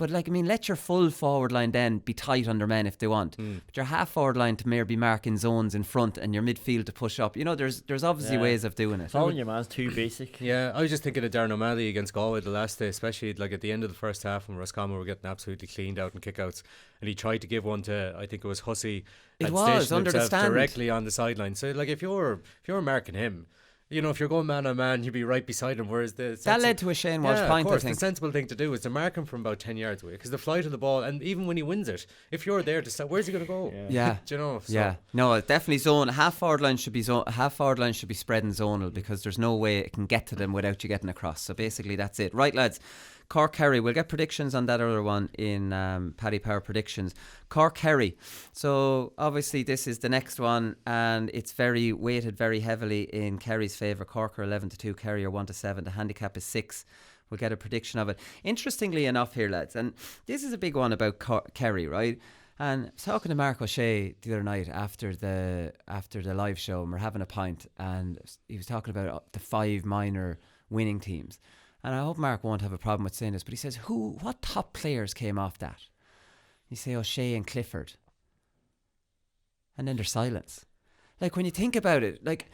But like, I mean, let your full forward line then be tight under men if they want. But your half forward line to maybe be marking zones in front and your midfield to push up. You know, there's obviously ways of doing it. Following your man's too basic. Yeah, I was just thinking of Darren O'Malley against Galway the last day, especially like at the end of the first half when Roscommon were getting absolutely cleaned out and kickouts, and he tried to give one to, I think it was Hussey. It was under the stand, directly on the sideline. So like if you're marking him, you know, if you're going man on man, you'd be right beside him. Whereas that led to a Shane Walsh point. Of course, I think the sensible thing to do is to mark him from about 10 yards away, because the flight of the ball, and even when he wins it, if you're there to start, where's he going to go? Yeah, do you know? So. Yeah, no, definitely zone. Half forward line should be spreading zonal, because there's no way it can get to them without you getting across. So basically, that's it. Right, lads. Cork Kerry, we'll get predictions on that other one in Paddy Power predictions. Cork Kerry, so obviously this is the next one, and it's very weighted very heavily in Kerry's favour. Cork are 11-2, Kerry are 1-7. The handicap is 6. We'll get a prediction of it. Interestingly enough here, lads, and this is a big one about Kerry, right? And I was talking to Mark O'Shea the other night after the live show, and we're having a pint, and he was talking about the 5 minor winning teams. And I hope Mark won't have a problem with saying this, but he says, what top players came off that? You say O'Shea and Clifford. And then there's silence. Like, when you think about it, like,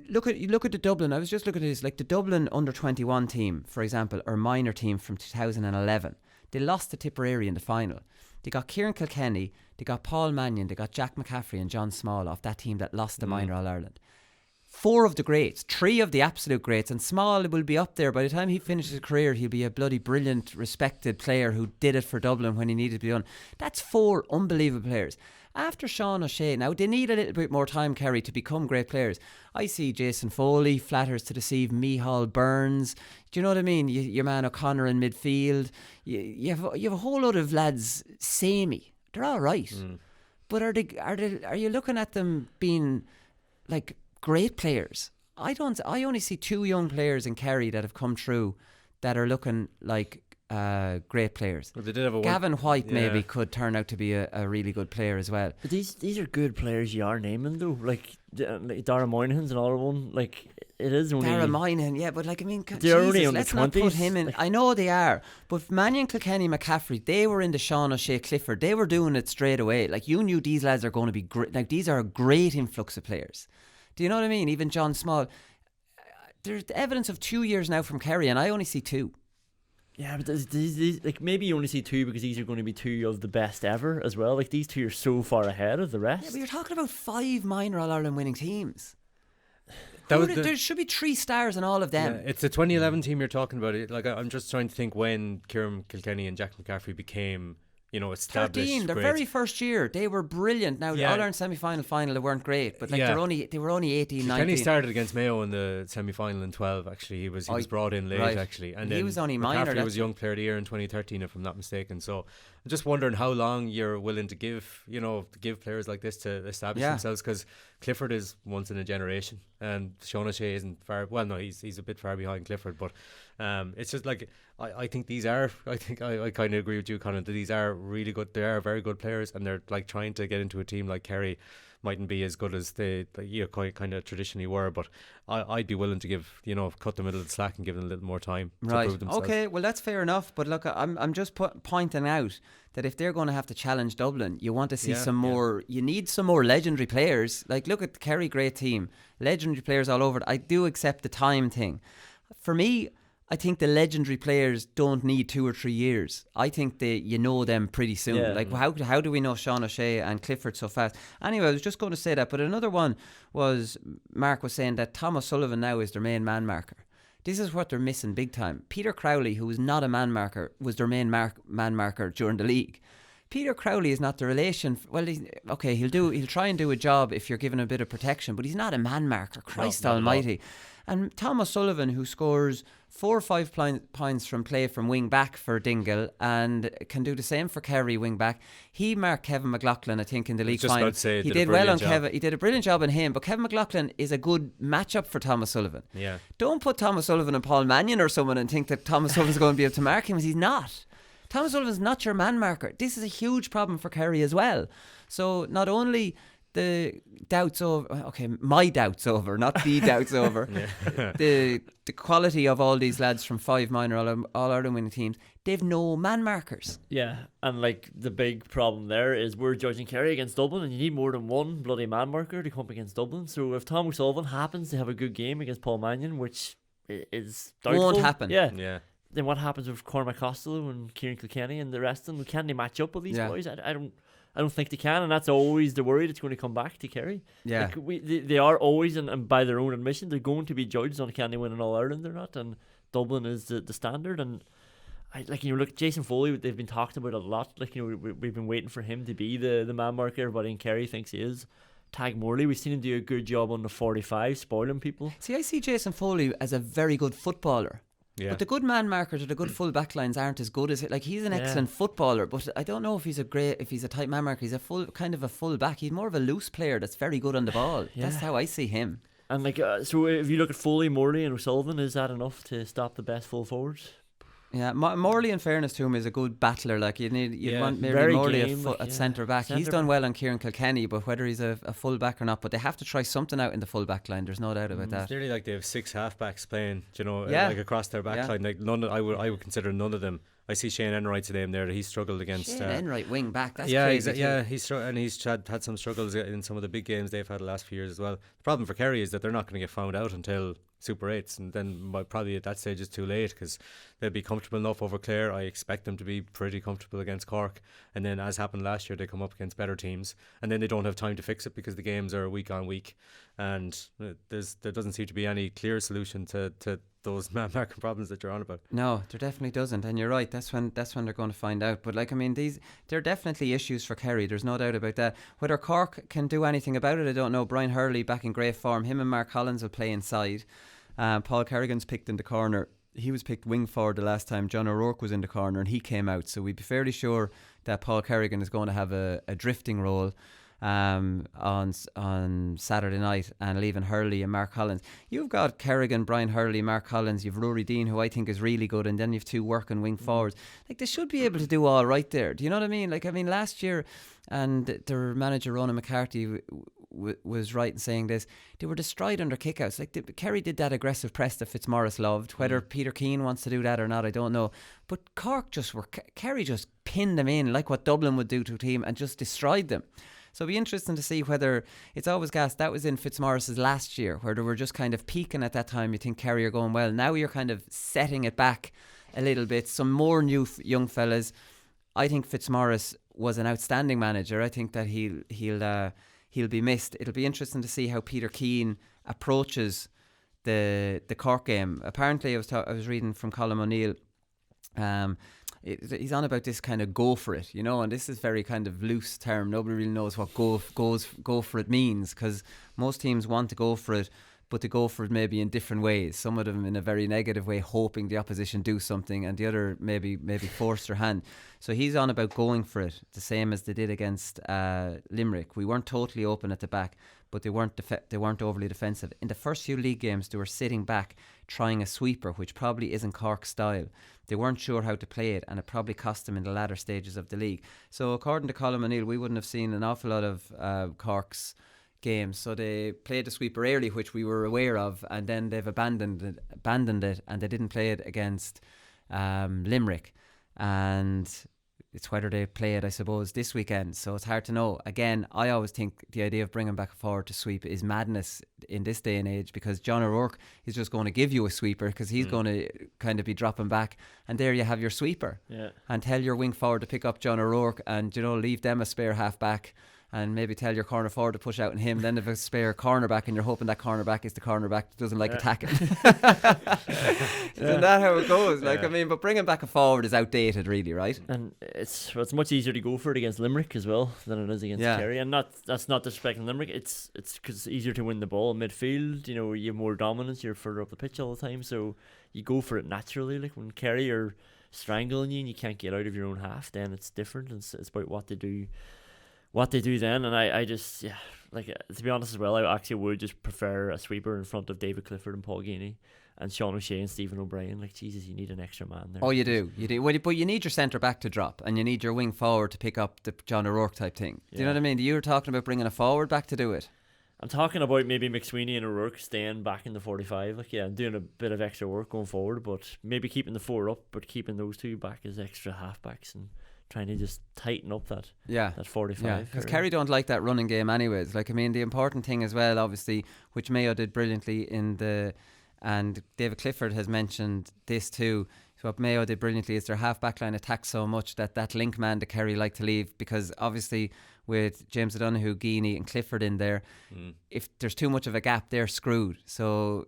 look at the Dublin. I was just looking at this, like the Dublin under-21 team, for example, or minor team from 2011. They lost to Tipperary in the final. They got Kieran Kilkenny, they got Paul Mannion, they got Jack McCaffrey and John Small off that team that lost the minor All-Ireland. 4 of the greats, 3 of the absolute greats, and Small will be up there. By the time he finishes his career, he'll be a bloody brilliant, respected player who did it for Dublin when he needed to be done. That's 4 unbelievable players. After Sean O'Shea, now they need a little bit more time, Kerry, to become great players. I see Jason Foley, flatters to deceive, Micheál Burns. Do you know what I mean? Your man O'Connor in midfield. You have a whole lot of lads samey. They're all right, but are you looking at them being like great players? I only see 2 young players in Kerry that have come through that are looking like great players. Well, they did have a Gavin White maybe could turn out to be a really good player as well. But these are good players you are naming though, like Dara Moynihan's another one. Like, it is only Dara Moynihan, yeah, but like, I mean, they're only let's not put him in. I know they are, but Mannion, Kilkenny, McCaffrey, they were in the Sean O'Shea, Clifford. They were doing it straight away. Like, you knew these lads are going to be great. Like, these are a great influx of players. Do you know what I mean? Even John Small. There's evidence of 2 years now from Kerry, and I only see 2. Yeah, but these, like, maybe you only see 2 because these are going to be 2 of the best ever as well. Like, these 2 are so far ahead of the rest. Yeah, but you're talking about 5 minor All-Ireland winning teams. There should be 3 stars in all of them. Yeah, it's the 2011 team you're talking about. Like, I'm just trying to think when Kieran Kilkenny and Jack McCaffrey became, you know, established. 13, their very first year, they were brilliant. Now, the All-Ireland semi-final, they weren't great, but like they were only 18, 19. Kenny started against Mayo in the semi-final in 12. Actually, he was brought in late. Actually, and he then was only McCaffrey minor. was Young Player of the Year in 2013, if I'm not mistaken. So I'm just wondering how long you're willing to give players like this to establish themselves, because Clifford is once in a generation, and Sean O'Shea isn't far. Well, no, he's a bit far behind Clifford, but it's just like I think these are. I think I kind of agree with you, Conan, that these are really good. They are very good players, and they're like trying to get into a team like Kerry mightn't be as good as they kind of traditionally were, but I'd be willing to give, cut them a little slack and give them a little more time to prove themselves. Okay, well, that's fair enough, but look, I'm just pointing out that if they're going to have to challenge Dublin, you want to see some more. You need some more legendary players. Like, look at the Kerry, great team, legendary players all over it. I do accept the time thing. For me, I think the legendary players don't need 2 or 3 years. I think you know them pretty soon. Yeah. Like, how do we know Sean O'Shea and Clifford so fast? Anyway, I was just going to say that. But another one was, Mark was saying that Tom O'Sullivan now is their main man marker. This is what they're missing big time. Peter Crowley, who was not a man marker, was their main man marker during the league. Peter Crowley is not the relation. Well, he'll try and do a job if you're given a bit of protection, but he's not a man marker. Christ almighty. And Tom O'Sullivan, who scores 4 or 5 points from play from wing back for Donegal and can do the same for Kerry wing back. He marked Kevin McLaughlin, I think, in the league final. He did well on Kevin. He did a brilliant job on him, but Kevin McLaughlin is a good matchup for Tom O'Sullivan. Yeah. Don't put Tom O'Sullivan and Paul Mannion or someone and think that Tom O'Sullivan's going to be able to mark him, because he's not. Tom O'Sullivan's not your man marker. This is a huge problem for Kerry as well. So not only the doubts over, my doubts over, not the doubts over, the quality of all these lads from 5 minor All-Ireland winning teams, they've no man markers. Yeah, and like the big problem there is we're judging Kerry against Dublin, and you need more than one bloody man marker to come up against Dublin. So if Tom O'Sullivan happens to have a good game against Paul Mannion, which is doubtful, Won't happen. Yeah. Then what happens with Cormac Costello and Kieran Kilkenny and the rest of them? Can they match up with these boys? I don't think they can, and that's always the worry that's going to come back to Kerry. Yeah, like they are always, and by their own admission, they're going to be judged on can they win in All Ireland or not. And Dublin is the standard. And look, Jason Foley, they've been talked about a lot. We've been waiting for him to be the man marker. Everybody in Kerry thinks he is. Tag Morley, we've seen him do a good job on the 45, spoiling people. See, I see Jason Foley as a very good footballer. Yeah. But the good man markers or the good full back lines aren't as good as it. Like, he's an excellent footballer, but I don't know if he's a tight man marker. He's a full back. He's more of a loose player that's very good on the ball. That's how I see him. And so if you look at Foley, Morley and O'Sullivan, is that enough to stop the best full forwards? Yeah, Morley, in fairness to him, is a good battler. Like, you'd want maybe Morley at centre back. He's done well on Kieran Kilkenny, but whether he's a full back or not, but they have to try something out in the full back line. There's no doubt about that. It's nearly like they have 6 half-backs playing, like across their back line. Like, I would consider none of them. I see Shane Enright's name there. He struggled against Shane Enright, wing back. That's crazy. He's had some struggles in some of the big games they've had the last few years as well. The problem for Kerry is that they're not going to get found out until Super 8s, and then probably at that stage it's too late, because they'll be comfortable enough over Clare. I expect them to be pretty comfortable against Cork, and then, as happened last year, they come up against better teams, and then they don't have time to fix it because the games are week on week, and there doesn't seem to be any clear solution to those man marking problems that you're on about. No, there definitely doesn't, and you're right. That's when they're going to find out. But they're definitely issues for Kerry. There's no doubt about that. Whether Cork can do anything about it, I don't know. Brian Hurley back in great form. Him and Mark Collins will play inside. Paul Kerrigan's picked in the corner. He was picked wing forward the last time. John O'Rourke was in the corner and he came out. So we'd be fairly sure that Paul Kerrigan is going to have a drifting role on Saturday night, and leaving Hurley and Mark Collins. You've got Kerrigan, Brian Hurley, Mark Collins. You've Rory Dean, who I think is really good, and then you've 2 working wing forwards. Like, they should be able to do all right there. Do you know what I mean? Last year, and their manager Ronan McCarthy was right in saying this, they were destroyed under kickouts. Kerry did that aggressive press that Fitzmaurice loved. Whether Peter Keane wants to do that or not, I don't know. But Kerry just pinned them in like what Dublin would do to a team and just destroyed them. So it'll be interesting to see whether it's always gas. That was in Fitzmaurice's last year, where they were just kind of peaking at that time. You think Kerry are going well. Now you're kind of setting it back a little bit. Some more new young fellas. I think Fitzmaurice was an outstanding manager. I think that he'll be missed. It'll be interesting to see how Peter Keane approaches the Cork game. Apparently, I was reading from Colm O'Neill. He's on about this kind of go for it, and this is very kind of loose term. Nobody really knows what go for it means, because most teams want to go for it, but they go for it maybe in different ways. Some of them in a very negative way, hoping the opposition do something, and the other maybe force their hand. So he's on about going for it, the same as they did against Limerick. We weren't totally open at the back, but they weren't overly defensive. In the first few league games, they were sitting back, trying a sweeper, which probably isn't Cork style. They weren't sure how to play it, and it probably cost them in the latter stages of the league. So according to Colm O'Neill, we wouldn't have seen an awful lot of Cork's games. So they played the sweeper early, which we were aware of, and then they've abandoned it, and they didn't play it against Limerick. And it's whether they play it, I suppose, this weekend. So it's hard to know. Again, I always think the idea of bringing back a forward to sweep is madness in this day and age, because John O'Rourke is just going to give you a sweeper, because he's going to kind of be dropping back, and there you have your sweeper. Yeah. And tell your wing forward to pick up John O'Rourke, and leave them a spare half back, and maybe tell your corner forward to push out on him. Then if a spare cornerback, and you're hoping that cornerback is the cornerback that doesn't like attacking. Isn't that how it goes? But bringing back a forward is outdated, really, right? And it's much easier to go for it against Limerick as well than it is against Kerry. And that's not disrespecting Limerick. It's because it's easier to win the ball in midfield. You have more dominance. You're further up the pitch all the time, so you go for it naturally. Like when Kerry are strangling you and you can't get out of your own half, then it's different. It's about what they do. Then, and I just, to be honest as well, I actually would just prefer a sweeper in front of David Clifford and Paul Geaney and Sean O'Shea and Stephen O'Brien. Like, Jesus, you need an extra man there. Oh, you do. Well, but you need your centre back to drop, and you need your wing forward to pick up the John O'Rourke type thing. Do you know what I mean? You were talking about bringing a forward back to do it. I'm talking about maybe McSweeney and O'Rourke staying back in the 45. Like, yeah, doing a bit of extra work going forward, but maybe keeping the 4 up, but keeping those 2 back as extra halfbacks and trying to just tighten up that 45. Yeah, because Kerry don't like that running game anyways. Like, I mean, the important thing as well, obviously, which Mayo did brilliantly and David Clifford has mentioned this too. So what Mayo did brilliantly is their half-back line attacked so much that link man to Kerry like to leave, because obviously with James O'Donoghue, Geaney and Clifford in there, if there's too much of a gap, they're screwed. So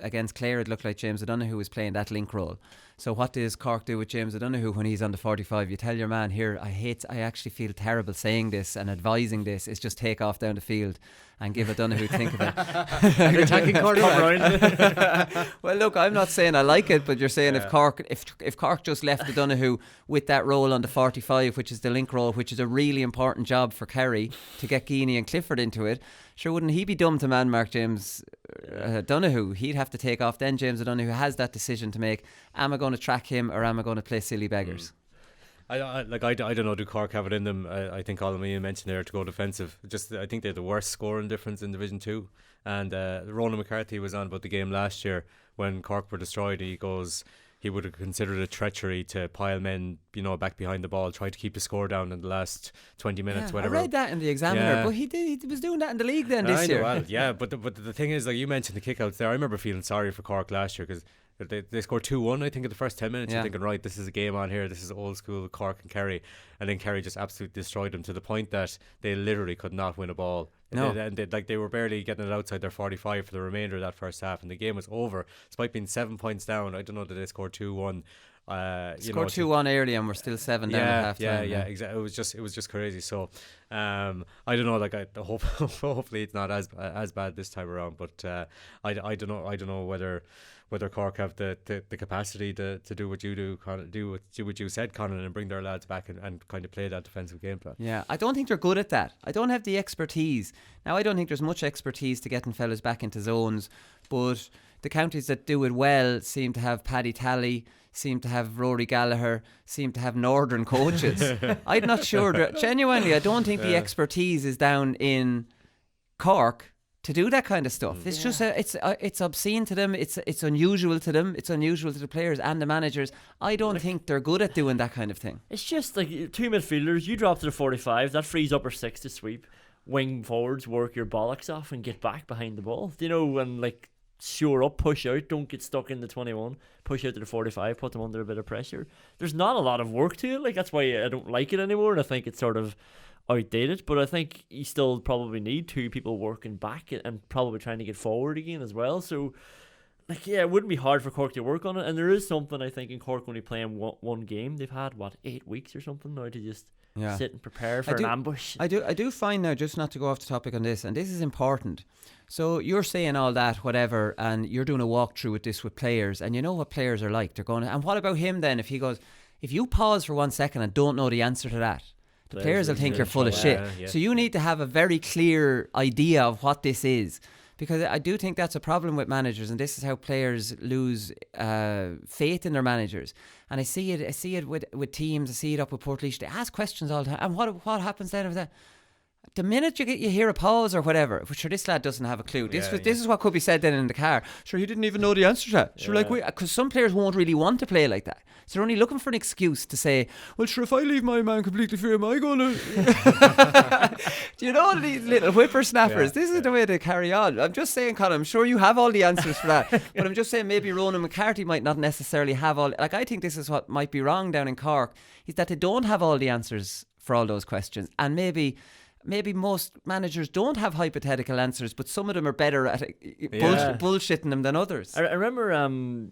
against Clare, it looked like James O'Donoghue was playing that link role. So what does Cork do with James O'Donoghue when he's on the 45? You tell your man, here, I actually feel terrible saying this and advising this, is just take off down the field and give O'Donoghue think of it. Attacking corner. Well, look, I'm not saying I like it, but you're saying if Cork just left O'Donoghue with that role on the 45, which is the link role, which is a really important job for Kerry to get Geaney and Clifford into it, sure, wouldn't he be dumb to man mark James O'Donoghue? He'd have to take off. Then James O'Donoghue has that decision to make. Am I going to track him or am I going to play silly beggars? I don't know, do Cork have it in them? I think all of you mentioned there to go defensive. I think they're the worst scoring difference in Division 2. And Ronan McCarthy was on about the game last year when Cork were destroyed. He would have considered it treachery to pile men, back behind the ball, try to keep the score down in the last 20 minutes, whatever. I read that in the Examiner, but he was doing that in the league then this year. Well, yeah, but the thing is, like you mentioned the kickouts there, I remember feeling sorry for Cork last year because they scored 2-1, I think, in the first 10 minutes. You're thinking, right, this is a game on here. This is old school Cork and Kerry. And then Kerry just absolutely destroyed them to the point that they literally could not win a ball. No. They were barely getting it outside their 45 for the remainder of that first half. And the game was over. Despite being 7 points down, I don't know that they scored 2-1. Scored 2-1 early and we're still 7 down at half time. Yeah, exactly. It was just crazy. So I don't know. Like hopefully it's not as bad this time around. But I don't know whether Cork have the capacity to do what you do, do what you said, Conan, and bring their lads back and kind of play that defensive game plan. Yeah, I don't think they're good at that. I don't have the expertise. Now, I don't think there's much expertise to getting fellas back into zones, but the counties that do it well seem to have Paddy Talley, seem to have Rory Gallagher, seem to have Northern coaches. I'm not sure. Genuinely, I don't think the expertise is down in Cork to do that kind of stuff. It's just it's obscene to them. It's unusual to them. It's unusual to the players and the managers. I don't think they're good at doing that kind of thing. It's just like 2 midfielders. You drop to the 45. That frees upper 6 to sweep. Wing forwards, work your bollocks off and get back behind the ball. And like shore up, push out. Don't get stuck in the 21. Push out to the 45. Put them under a bit of pressure. There's not a lot of work to it. Like that's why I don't like it anymore. And I think it's sort of outdated, but I think you still probably need 2 people working back and probably trying to get forward again as well. So like, yeah, it wouldn't be hard for Cork to work on it. And there is something, I think, in Cork only playing one game. They've had 8 weeks or something now to just sit and prepare for an ambush. I do find now, just not to go off the topic on this, and this is important. So you're saying all that, whatever, and you're doing a walkthrough with this with players, and you know what players are like. They're going, and what about him then? If you pause for 1 second and don't know the answer to that, the players will think you're full of shit. Yeah. So you need to have a very clear idea of what this is, because I do think that's a problem with managers, and this is how players lose faith in their managers. And I see it with teams. I see it up with Portlaoise. They ask questions all the time. And what happens then with that? The minute you hear a pause or whatever, sure, this lad doesn't have a clue. This is what could be said then in the car. Sure, he didn't even know the answer to that. Sure, because some players won't really want to play like that. So they're only looking for an excuse to say, well, sure, if I leave my man completely free, am I going to... Do you know these little whippersnappers? This is the way they carry on. I'm just saying, Conor, I'm sure you have all the answers for that. But I'm just saying maybe Ronan McCarthy might not necessarily have all... Like, I think this is what might be wrong down in Cork, is that they don't have all the answers for all those questions. And maybe most managers don't have hypothetical answers, but some of them are better at bullshitting them than others. I remember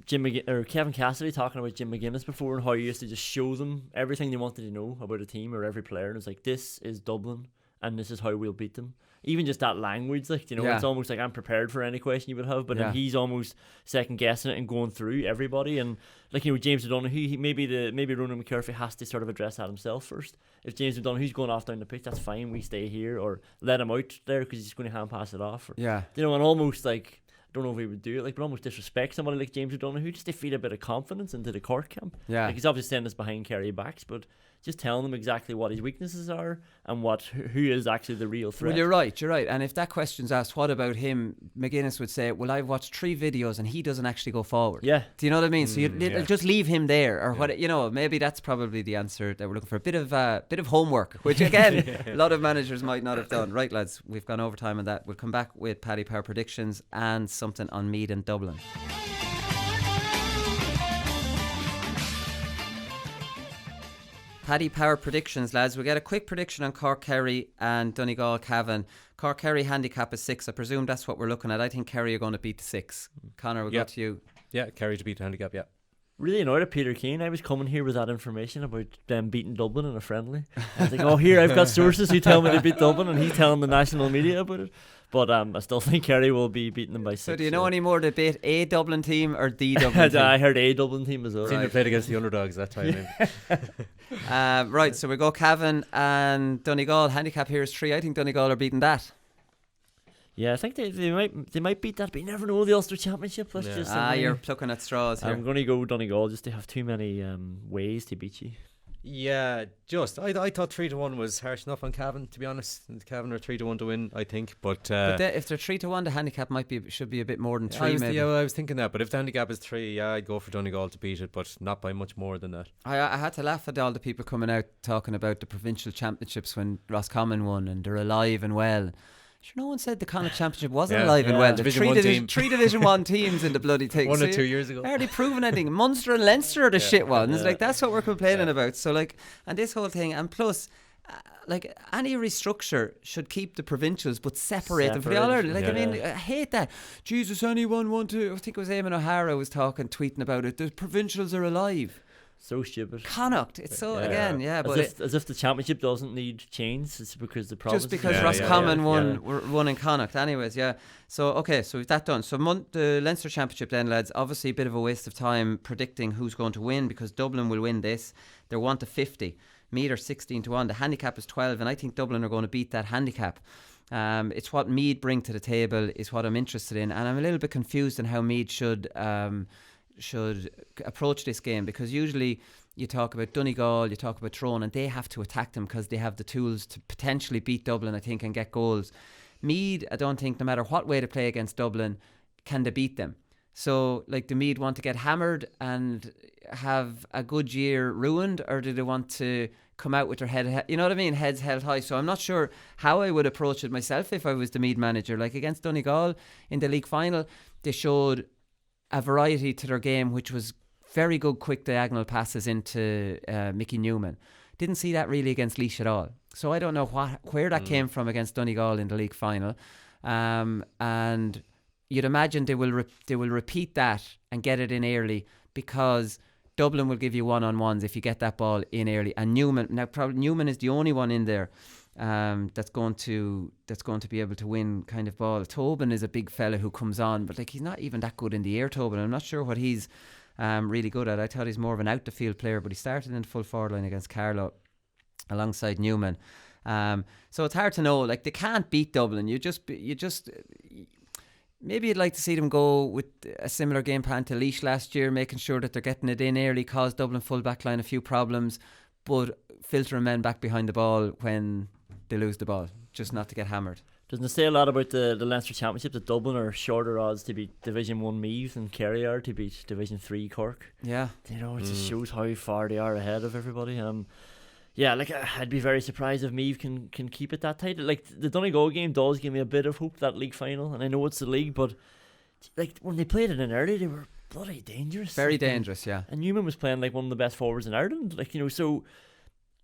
Kevin Cassidy talking about Jim McGuinness before, and how he used to just show them everything they wanted to know about a team or every player, and it's like, this is Dublin and this is how we'll beat them. Even just that language, like, it's almost like I'm prepared for any question you would have, but then he's almost second guessing it and going through everybody. And like, James O'Donoghue, maybe Ronan McCarthy has to sort of address that himself first. If James O'Donoghue's going off down the pitch, that's fine, we stay here, or let him out there because he's going to hand pass it off. Or, and almost like, I don't know if he would do it, like, but almost disrespect somebody like James O'Donoghue just to feel a bit of confidence into the Cork camp. Like, he's obviously saying this behind Kerry backs, but just telling them exactly what his weaknesses are and who is actually the real threat. Well, you're right. And if that question's asked, what about him? McGuinness would say, well, I've watched 3 videos and he doesn't actually go forward. Yeah. Do you know what I mean? So you just leave him there, or what? Maybe that's probably the answer that we're looking for. A bit of homework, which again, a lot of managers might not have done. Right, lads, we've gone over time on that. We'll come back with Paddy Power predictions and something on Meath and Dublin. Paddy Power predictions, lads. We'll get a quick prediction on Cork, Kerry and Donegal, Cavan. Cork, Kerry handicap is 6. I presume that's what we're looking at. I think Kerry are going to beat the 6. Conor, we'll go to you. Yeah, Kerry to beat the handicap, yeah. Really annoyed at Peter Keane. I was coming here with that information about them beating Dublin in a friendly. I was like, oh, here, I've got sources who tell me they beat Dublin, and he's telling the national media about it. But I still think Kerry will be beating them by 6. So do you know any more debate, a Dublin team or the Dublin team? I heard a Dublin team as well. I've seen them played against the underdogs that time. Right, so we go Cavan and Donegal. Handicap here is 3. I think Donegal are beating that. Yeah, I think they might beat that, but you never know the Ulster Championship. Let's just you're plucking at straws here. I'm going to go Donegal just to have too many ways to beat you. Yeah, I thought 3-1 was harsh enough on Cavan, to be honest. Cavan are 3-1 to win, I think. But if they're 3-1, the handicap should be a bit more than 3. Maybe. I was thinking that. But if the handicap is 3, I'd go for Donegal to beat it, but not by much more than that. I had to laugh at all the people coming out talking about the provincial championships when Roscommon won and they're alive and well. Sure, no one said the Connacht Championship wasn't alive and well. There's three Division 1 teams in the bloody thing. 1 or 2 years ago. Are they proving anything? Munster and Leinster are the shit ones. Like, that's what we're complaining about. So, like, and this whole thing, and plus, like, any restructure should keep the provincials but separate them for the All-Ireland. Like, I mean, I hate that. Jesus, anyone want to... I think it was Eamon O'Hara was tweeting about it. The provincials are alive. So stupid. Connacht. It's so, but... As if the championship doesn't need change. It's because the province... Just because Roscommon won in Connacht. Anyways, yeah. So, okay, so we've that done. So, the Leinster Championship then, lads, obviously a bit of a waste of time predicting who's going to win because Dublin will win this. They're 1-50. Meath are 16-1. The handicap is 12, and I think Dublin are going to beat that handicap. It's what Meath bring to the table is what I'm interested in, and I'm a little bit confused in how Meath should approach this game, because usually you talk about Donegal, you talk about Tyrone, and they have to attack them because they have the tools to potentially beat Dublin, I think, and get goals. Meath, I don't think, no matter what way they play against Dublin, can they beat them. So, like, do Meath want to get hammered and have a good year ruined, or do they want to come out with their head, you know what I mean, heads held high? So I'm not sure how I would approach it myself if I was the Meath manager. Like, against Donegal in the league final, they showed a variety to their game, which was very good quick diagonal passes into Mickey Newman. Didn't see that really against Laois at all. So I don't know where that came from against Donegal in the league final. And you'd imagine they will repeat that and get it in early, because Dublin will give you one-on-ones if you get that ball in early. And Newman is the only one in there that's going to be able to win kind of ball. Tobin is a big fella who comes on, but like, he's not even that good in the air, Tobin. I'm not sure what he's really good at. I thought he's more of an out the field player, but he started in the full forward line against Carlow alongside Newman. So it's hard to know. Like, they can't beat Dublin. You just maybe you'd like to see them go with a similar game plan to Laois last year, making sure that they're getting it in early, cause Dublin full back line a few problems, but filtering men back behind the ball when they lose the ball, just not to get hammered. Doesn't it say a lot about the Leinster Championship that Dublin are shorter odds to beat Division 1 Meath and Kerry are to beat Division 3 Cork? Yeah. You know, it just shows how far they are ahead of everybody. Yeah, like, I'd be very surprised if Meath can keep it that tight. Like, the Donegal game does give me a bit of hope, that league final, and I know it's the league, but like, when they played it in early, they were bloody dangerous. Very dangerous, yeah. And Newman was playing like one of the best forwards in Ireland. Like, you know, so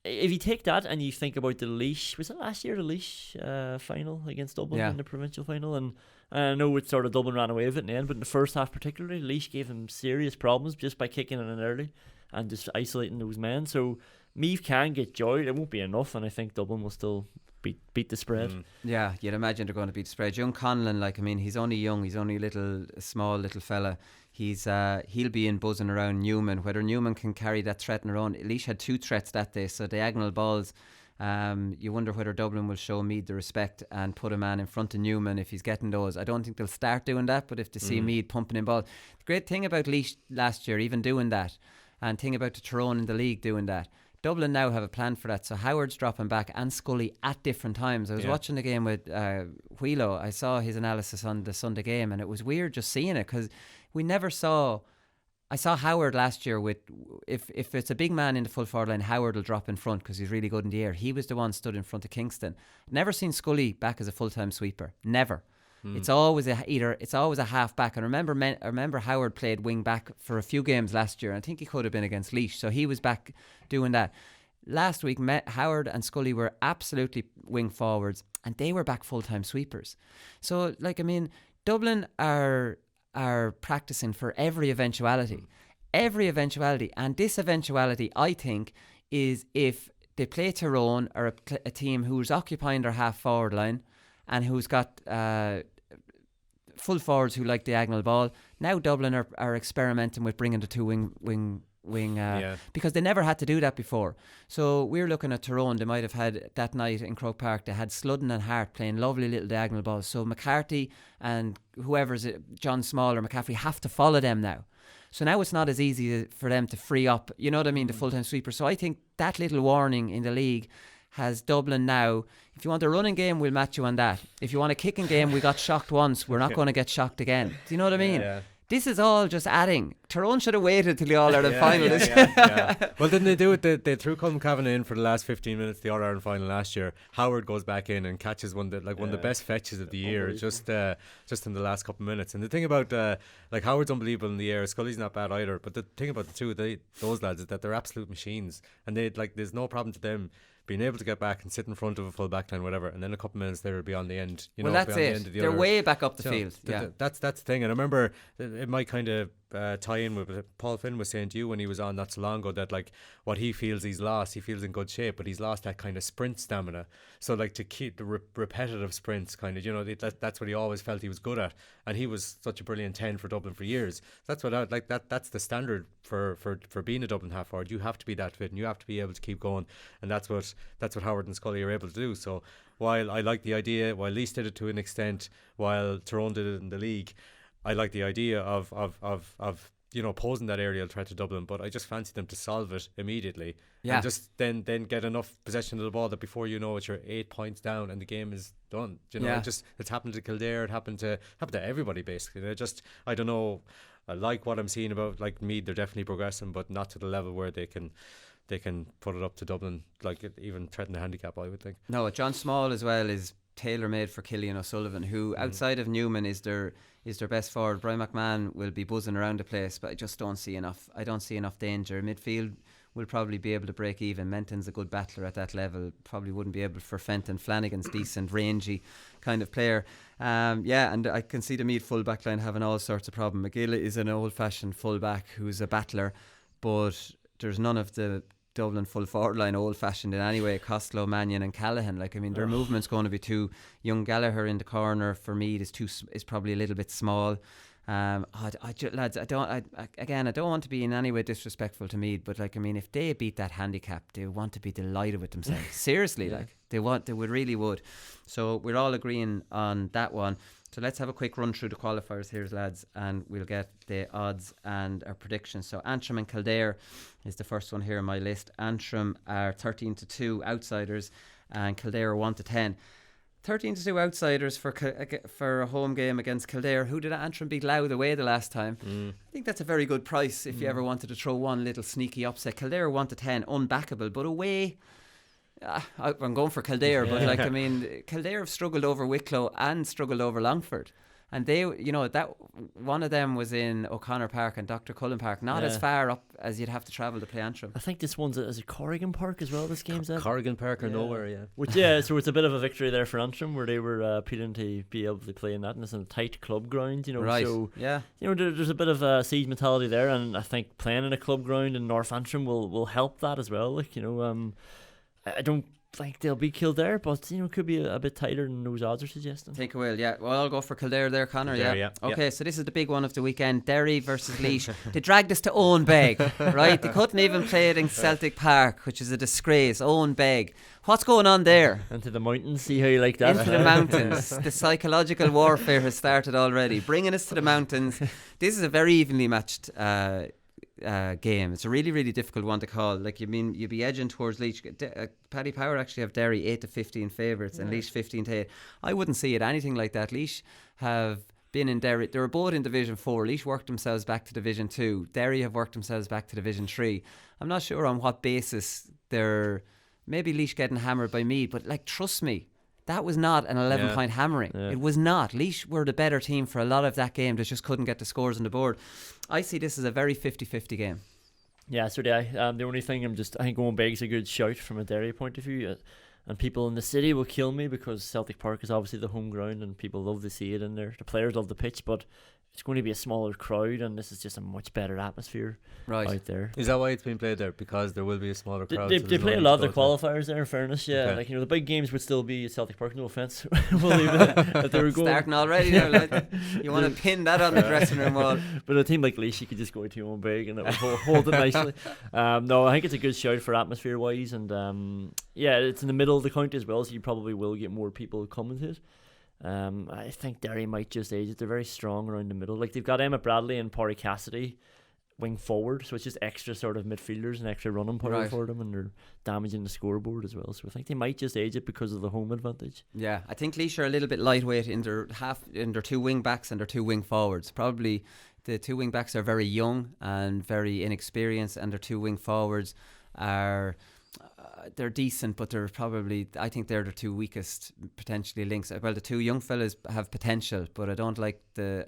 if you take that and you think about the Laois, was it last year, the Laois final against Dublin in the provincial final? And I know it's sort of Dublin ran away with it in the end, but in the first half particularly, Laois gave them serious problems just by kicking it in early and just isolating those men. So Meath can get joy. It won't be enough, and I think Dublin will still beat the spread. Yeah, you'd imagine they're going to beat the spread. Young Conlon, like, I mean, he's only young. He's only a small little fella. He'll be in buzzing around Newman. Whether Newman can carry that threat in their own. Laois had 2 threats that day, so diagonal balls. You wonder whether Dublin will show Meath the respect and put a man in front of Newman if he's getting those. I don't think they'll start doing that, but if they see Meath pumping in balls. The great thing about Laois last year, even doing that, and thing about the Tyrone in the league doing that, Dublin now have a plan for that. So Howard's dropping back and Scully at different times. I was watching the game with Wheelo. I saw his analysis on the Sunday game, and it was weird just seeing it because we never saw. I saw Howard last year with, if it's a big man in the full forward line, Howard will drop in front because he's really good in the air. He was the one stood in front of Kingston. Never seen Scully back as a full-time sweeper. Never. It's always a half back. And I remember Howard played wing back for a few games last year. I think he could have been against Laois, so he was back doing that. Last week, Howard and Scully were absolutely wing forwards, and they were back full-time sweepers. So, Dublin are practicing for every eventuality. And this eventuality, I think, is if they play Tyrone or a team who's occupying their half-forward line and who's got full forwards who like diagonal ball. Now Dublin are experimenting with bringing the two wing because they never had to do that before. So we're looking at Tyrone. They might have had that night in Croke Park, they had Sludden and Hart playing lovely little diagonal balls. So McCarthy and whoever's John Small or McCaffrey have to follow them now. So now it's not as easy for them to free up, you know what I mean, the full-time sweeper. So I think that little warning in the league has Dublin now. If you want a running game, we'll match you on that. If you want a kicking game, we got shocked once. We're not going to get shocked again. Do you know what I mean? Yeah. This is all just adding. Tyrone should have waited till the All-Ireland final. Well, didn't they do it? They threw Colm Cavan in for the last 15 minutes, the All-Ireland final last year. Howard goes back in and catches one of the best fetches of the year, just in the last couple of minutes. And the thing about Howard's unbelievable in the air. Scully's not bad either. But the thing about the two of those lads is that they're absolute machines, and there's no problem to them being able to get back and sit in front of a full back line, whatever, and then a couple of minutes later be on the end. That's it. They're way back up the field. That's the thing. And I remember it might kind of tie in with what Paul Finn was saying to you when he was on not so long ago, that what he feels he's lost, he feels in good shape, but he's lost that kind of sprint stamina. So to keep the repetitive sprints, kind of, that's what he always felt he was good at, and he was such a brilliant 10 for Dublin for years. That's what that's the standard for being a Dublin half forward. You have to be that fit, and you have to be able to keep going, and that's what Howard and Scully are able to do. So while I like the idea, while Laois did it to an extent, while Tyrone did it in the league, I like the idea of posing that aerial threat to Dublin, but I just fancy them to solve it immediately, and just then get enough possession of the ball that before you know it, you're 8 points down and the game is done. It's happened to Kildare, it happened to everybody basically. I don't know. I like what I'm seeing about Meath. They're definitely progressing, but not to the level where they can put it up to Dublin, even threaten the handicap, I would think. No, John Small as well is tailor-made for Cillian O'Sullivan, who outside of Newman is their best forward. Brian McMahon will be buzzing around the place, but I just don't see enough. I don't see enough danger. Midfield will probably be able to break even. Menton's a good battler at that level. Probably wouldn't be able for Fenton. Flanagan's decent, rangy kind of player. And I can see the Meath full back line having all sorts of problems. McGill is an old-fashioned full back who's a battler, but there's none of the Dublin full forward line old-fashioned in any way. Costello, Mannion and Callaghan, their movement's going to be too young. Gallagher in the corner for Meath is probably a little bit small. Lads, I don't want to be in any way disrespectful to Meath, but if they beat that handicap, they want to be delighted with themselves. Seriously, they really would. So we're all agreeing on that one. So let's have a quick run through the qualifiers here, lads, and we'll get the odds and our predictions. So Antrim and Kildare is the first one here on my list. Antrim are 13-2 outsiders, and Kildare are 1-10. 13-2 outsiders for a home game against Kildare. Who did Antrim beat Louth away the last time? I think that's a very good price if you ever wanted to throw one little sneaky upset. Kildare 1-10, unbackable, but away. I'm going for Kildare, but Kildare have struggled over Wicklow and struggled over Longford, and they, that one of them was in O'Connor Park and Dr. Cullen Park, not as far up as you'd have to travel to play Antrim. I think this one's at Corrigan Park as well. This game's at Corrigan Park or nowhere, so it's a bit of a victory there for Antrim, where they were appealing to be able to play in that, and it's in a tight club ground, Right. So there's a bit of a siege mentality there, and I think playing in a club ground in North Antrim will help that as well. I don't think they'll be Kildare, but it could be a bit tighter than those odds are suggesting. I think it will, yeah. Well, I'll go for Kildare there, Conor. Kildare, Okay, so this is the big one of the weekend. Derry versus Laois. They dragged us to Owen Beg, right? They couldn't even play it in Celtic Park, which is a disgrace. Owen Beg. What's going on there? Into the mountains, see how you like that. Into the mountains. The psychological warfare has started already. Bringing us to the mountains. This is a very evenly matched game. It's a really, really difficult one to call. Like, you'd be edging towards Laois. Paddy Power actually have Derry 8-15 favourites and Laois 15-8. I wouldn't see it anything like that. Laois have been in Derry. They were both in Division 4. Laois worked themselves back to Division 2. Derry have worked themselves back to Division 3. I'm not sure on what basis they're... Maybe Laois getting hammered by Meath, but like, trust me, that was not an 11-point hammering. Yeah. It was not. Laois were the better team for a lot of that game. They just couldn't get the scores on the board. I see this as a very 50-50 game. Yeah, so do I. The only thing I think Owen Begg's a good shout from a Derry point of view. And people in the city will kill me because Celtic Park is obviously the home ground and people love to see it in there. The players love the pitch, but it's going to be a smaller crowd and this is just a much better atmosphere out there. Is that why it's been played there? Because there will be a smaller crowd? They play a lot of the qualifiers there, in fairness, yeah. Okay. Like, the big games would still be at Celtic Park, no offence. We'll leave it that they were going. Starting already now, like, you want to pin that on the dressing room wall. But a team like Laois, you could just go to Owen Beg and it would hold it nicely. No, I think it's a good shout for atmosphere wise, and it's in the middle of the county as well, so you probably will get more people coming to it. I think Derry might just age it. They're very strong around the middle. Like, they've got Emmett Bradley and Pádraig Cassidy wing forward, so it's just extra sort of midfielders and extra running power for them, and they're damaging the scoreboard as well. So I think they might just age it because of the home advantage. Yeah, I think Laois are a little bit lightweight in their two wing backs and their two wing forwards. Probably the two wing backs are very young and very inexperienced, and their two wing forwards are... they're decent, but they're probably, I think they're the two weakest potentially links. Well, the two young fellas have potential, but I don't like those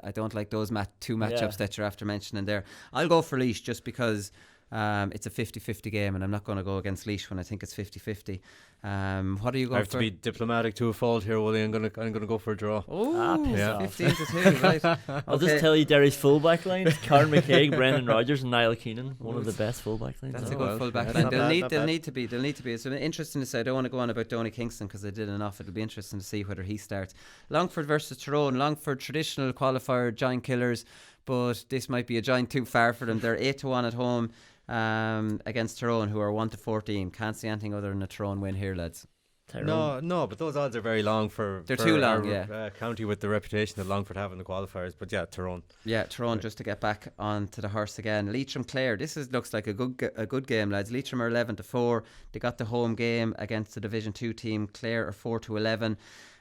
two matchups that you're after mentioning there. I'll go for Laois just because it's a 50-50 game, and I'm not going to go against Laois when I think it's 50-50. What are you going for? I have to be diplomatic to a fault here, Willie. I'm going to go for a draw. Oh, 15-2, right? I'll just tell you Derry's fullback line: Karen McCaig, Brendan Rodgers, and Niall Keenan. One of the best fullback lines. That's a good fullback line. They'll need to be. It's interesting to say. I don't want to go on about Donny Kingston because I did enough. It'll be interesting to see whether he starts. Longford versus Tyrone. Longford, traditional qualifier, giant killers, but this might be a giant too far for them. They're 8-1 at home. Against Tyrone, who are 1-14. Can't see anything other than a Tyrone win here, lads. No, but those odds are very long for too long, county with the reputation that Longford have in the qualifiers. But Tyrone. Yeah, Tyrone, just to get back onto the horse again. Leitrim Clare, looks like a good game, lads. Leitrim are 11-4. They got the home game against the Division 2 team. Clare are 4-11.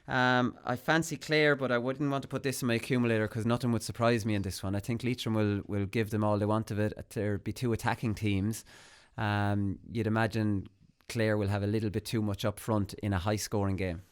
I fancy Clare, but I wouldn't want to put this in my accumulator because nothing would surprise me in this one. I think Leitrim will give them all they want of it. There'll be two attacking teams. You'd imagine Clare will have a little bit too much up front in a high scoring game.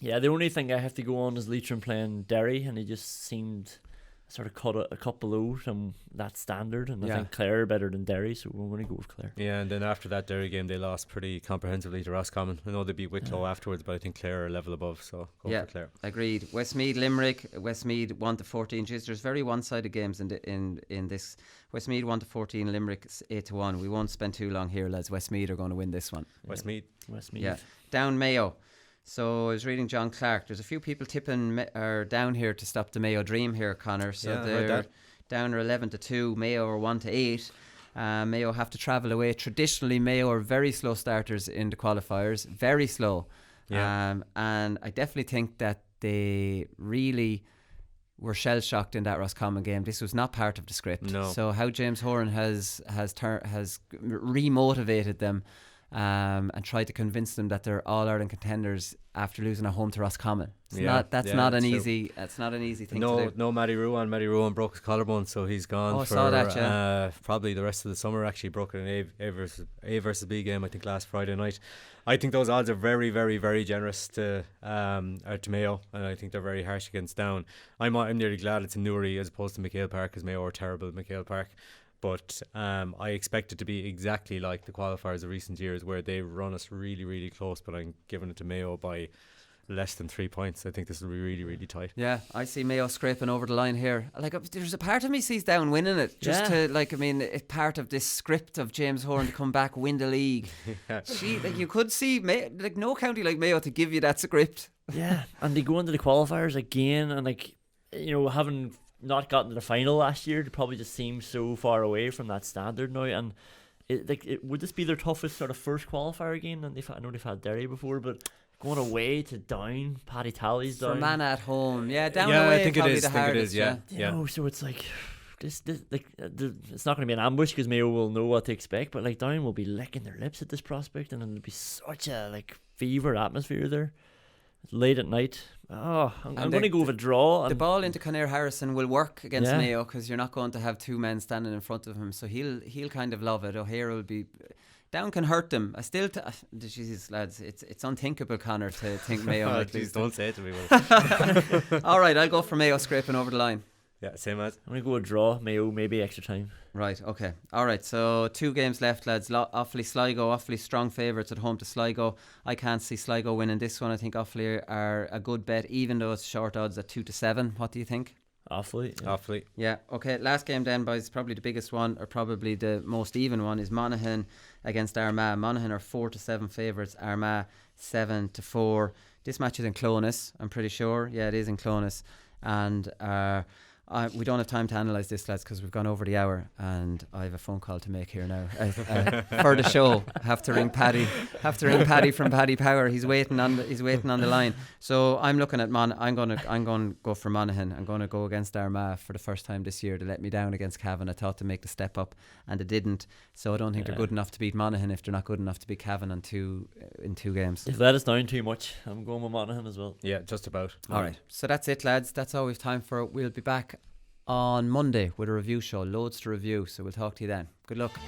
Yeah, the only thing I have to go on is Leitrim playing Derry, and he just seemed sort of cut a couple out and that's standard, and I think Clare are better than Derry, so we're going to go with Clare. Yeah, and then after that Derry game they lost pretty comprehensively to Roscommon. I know they beat Wicklow afterwards, but I think Clare are a level above, so go for Clare. Agreed. Westmeath Limerick. Westmeath 1-14. Jeez, there's very one-sided games in this. Westmeath 1-14, Limerick 8-1. We won't spend too long here, lads. Westmeath are going to win this one. Westmeath. Yeah. Down Mayo. So I was reading John Clark. There's a few people tipping down here to stop the Mayo dream here, Conor. So they're down are 11-2. Mayo are 1-8. Mayo have to travel away. Traditionally, Mayo are very slow starters in the qualifiers. Very slow. Yeah. And I definitely think that they really were shell shocked in that Roscommon game. This was not part of the script. No. So how James Horan has remotivated them. And tried to convince them that they're All-Ireland contenders after losing at home to Roscommon. That's not an easy thing to do. No, Matty Ruan broke his collarbone, so he's gone for saw that, probably the rest of the summer. Actually broke it in A versus B game, I think last Friday night. I think those odds are very, very, very generous to Mayo, and I think they're very harsh against Down. I'm nearly glad it's in Newry as opposed to McHale Park, because Mayo are terrible at McHale Park. But I expect it to be exactly like the qualifiers of recent years, where they run us really, really close, but I'm giving it to Mayo by less than 3 points. I think this will be really, really tight. Yeah, I see Mayo scraping over the line here. Like, there's a part of me sees Down winning it, just to, like, I mean, it's part of this script of James Horan to come back, win the league. You could see like no county like Mayo to give you that script. Yeah, and they go into the qualifiers again, and having not gotten to the final last year, they probably just seem so far away from that standard now. And would this be their toughest sort of first qualifier game? And I know they've had Derry before, but going away to Down, Paddy Tally's Down, Fermanagh at home, Down away. I think it is. The hardest, yeah. So it's like it's not going to be an ambush because Mayo will know what to expect, but like Down will be licking their lips at this prospect, and it'll be such a like fever atmosphere there. It's late at night. I'm going to go with a draw. The ball into Conor Harrison will work against Mayo because you're not going to have two men standing in front of him, so he'll kind of love it. O'Hare will be. Down can hurt them. I still, Jesus lads, it's unthinkable, Conor, to think Mayo. Please don't say it to me. Will. All right, I'll go for Mayo scraping over the line. Yeah, same as. I'm going to go a draw. Mayo, maybe extra time. Right, okay. All right, so 2 games left, lads. Offaly, Sligo. Offaly strong favourites at home to Sligo. I can't see Sligo winning this one. I think Offaly are a good bet, even though it's short odds at 2-7. What do you think? Offaly. Yeah, okay. Last game then, boys, probably the biggest one, or probably the most even one, is Monaghan against Armagh. Monaghan are 4-7 favourites. Armagh 7-4. This match is in Clones, I'm pretty sure. Yeah, it is in Clones. And we don't have time to analyse this, lads, because we've gone over the hour, and I have a phone call to make here now for the show. Have to ring Paddy from Paddy Power. He's waiting on the line. So I'm looking at I'm going to go for Monaghan. I'm going to go against Armagh for the first time this year. They let me down against Cavan. I thought to make the step up, and they didn't. So I don't think they're good enough to beat Monaghan if they're not good enough to beat Cavan in two games. If let us down too much, I'm going with Monaghan as well. Yeah, just about. All right. So that's it, lads. That's all we've time for. We'll be back on Monday with a review show. Loads to review. So we'll talk to you then. Good luck.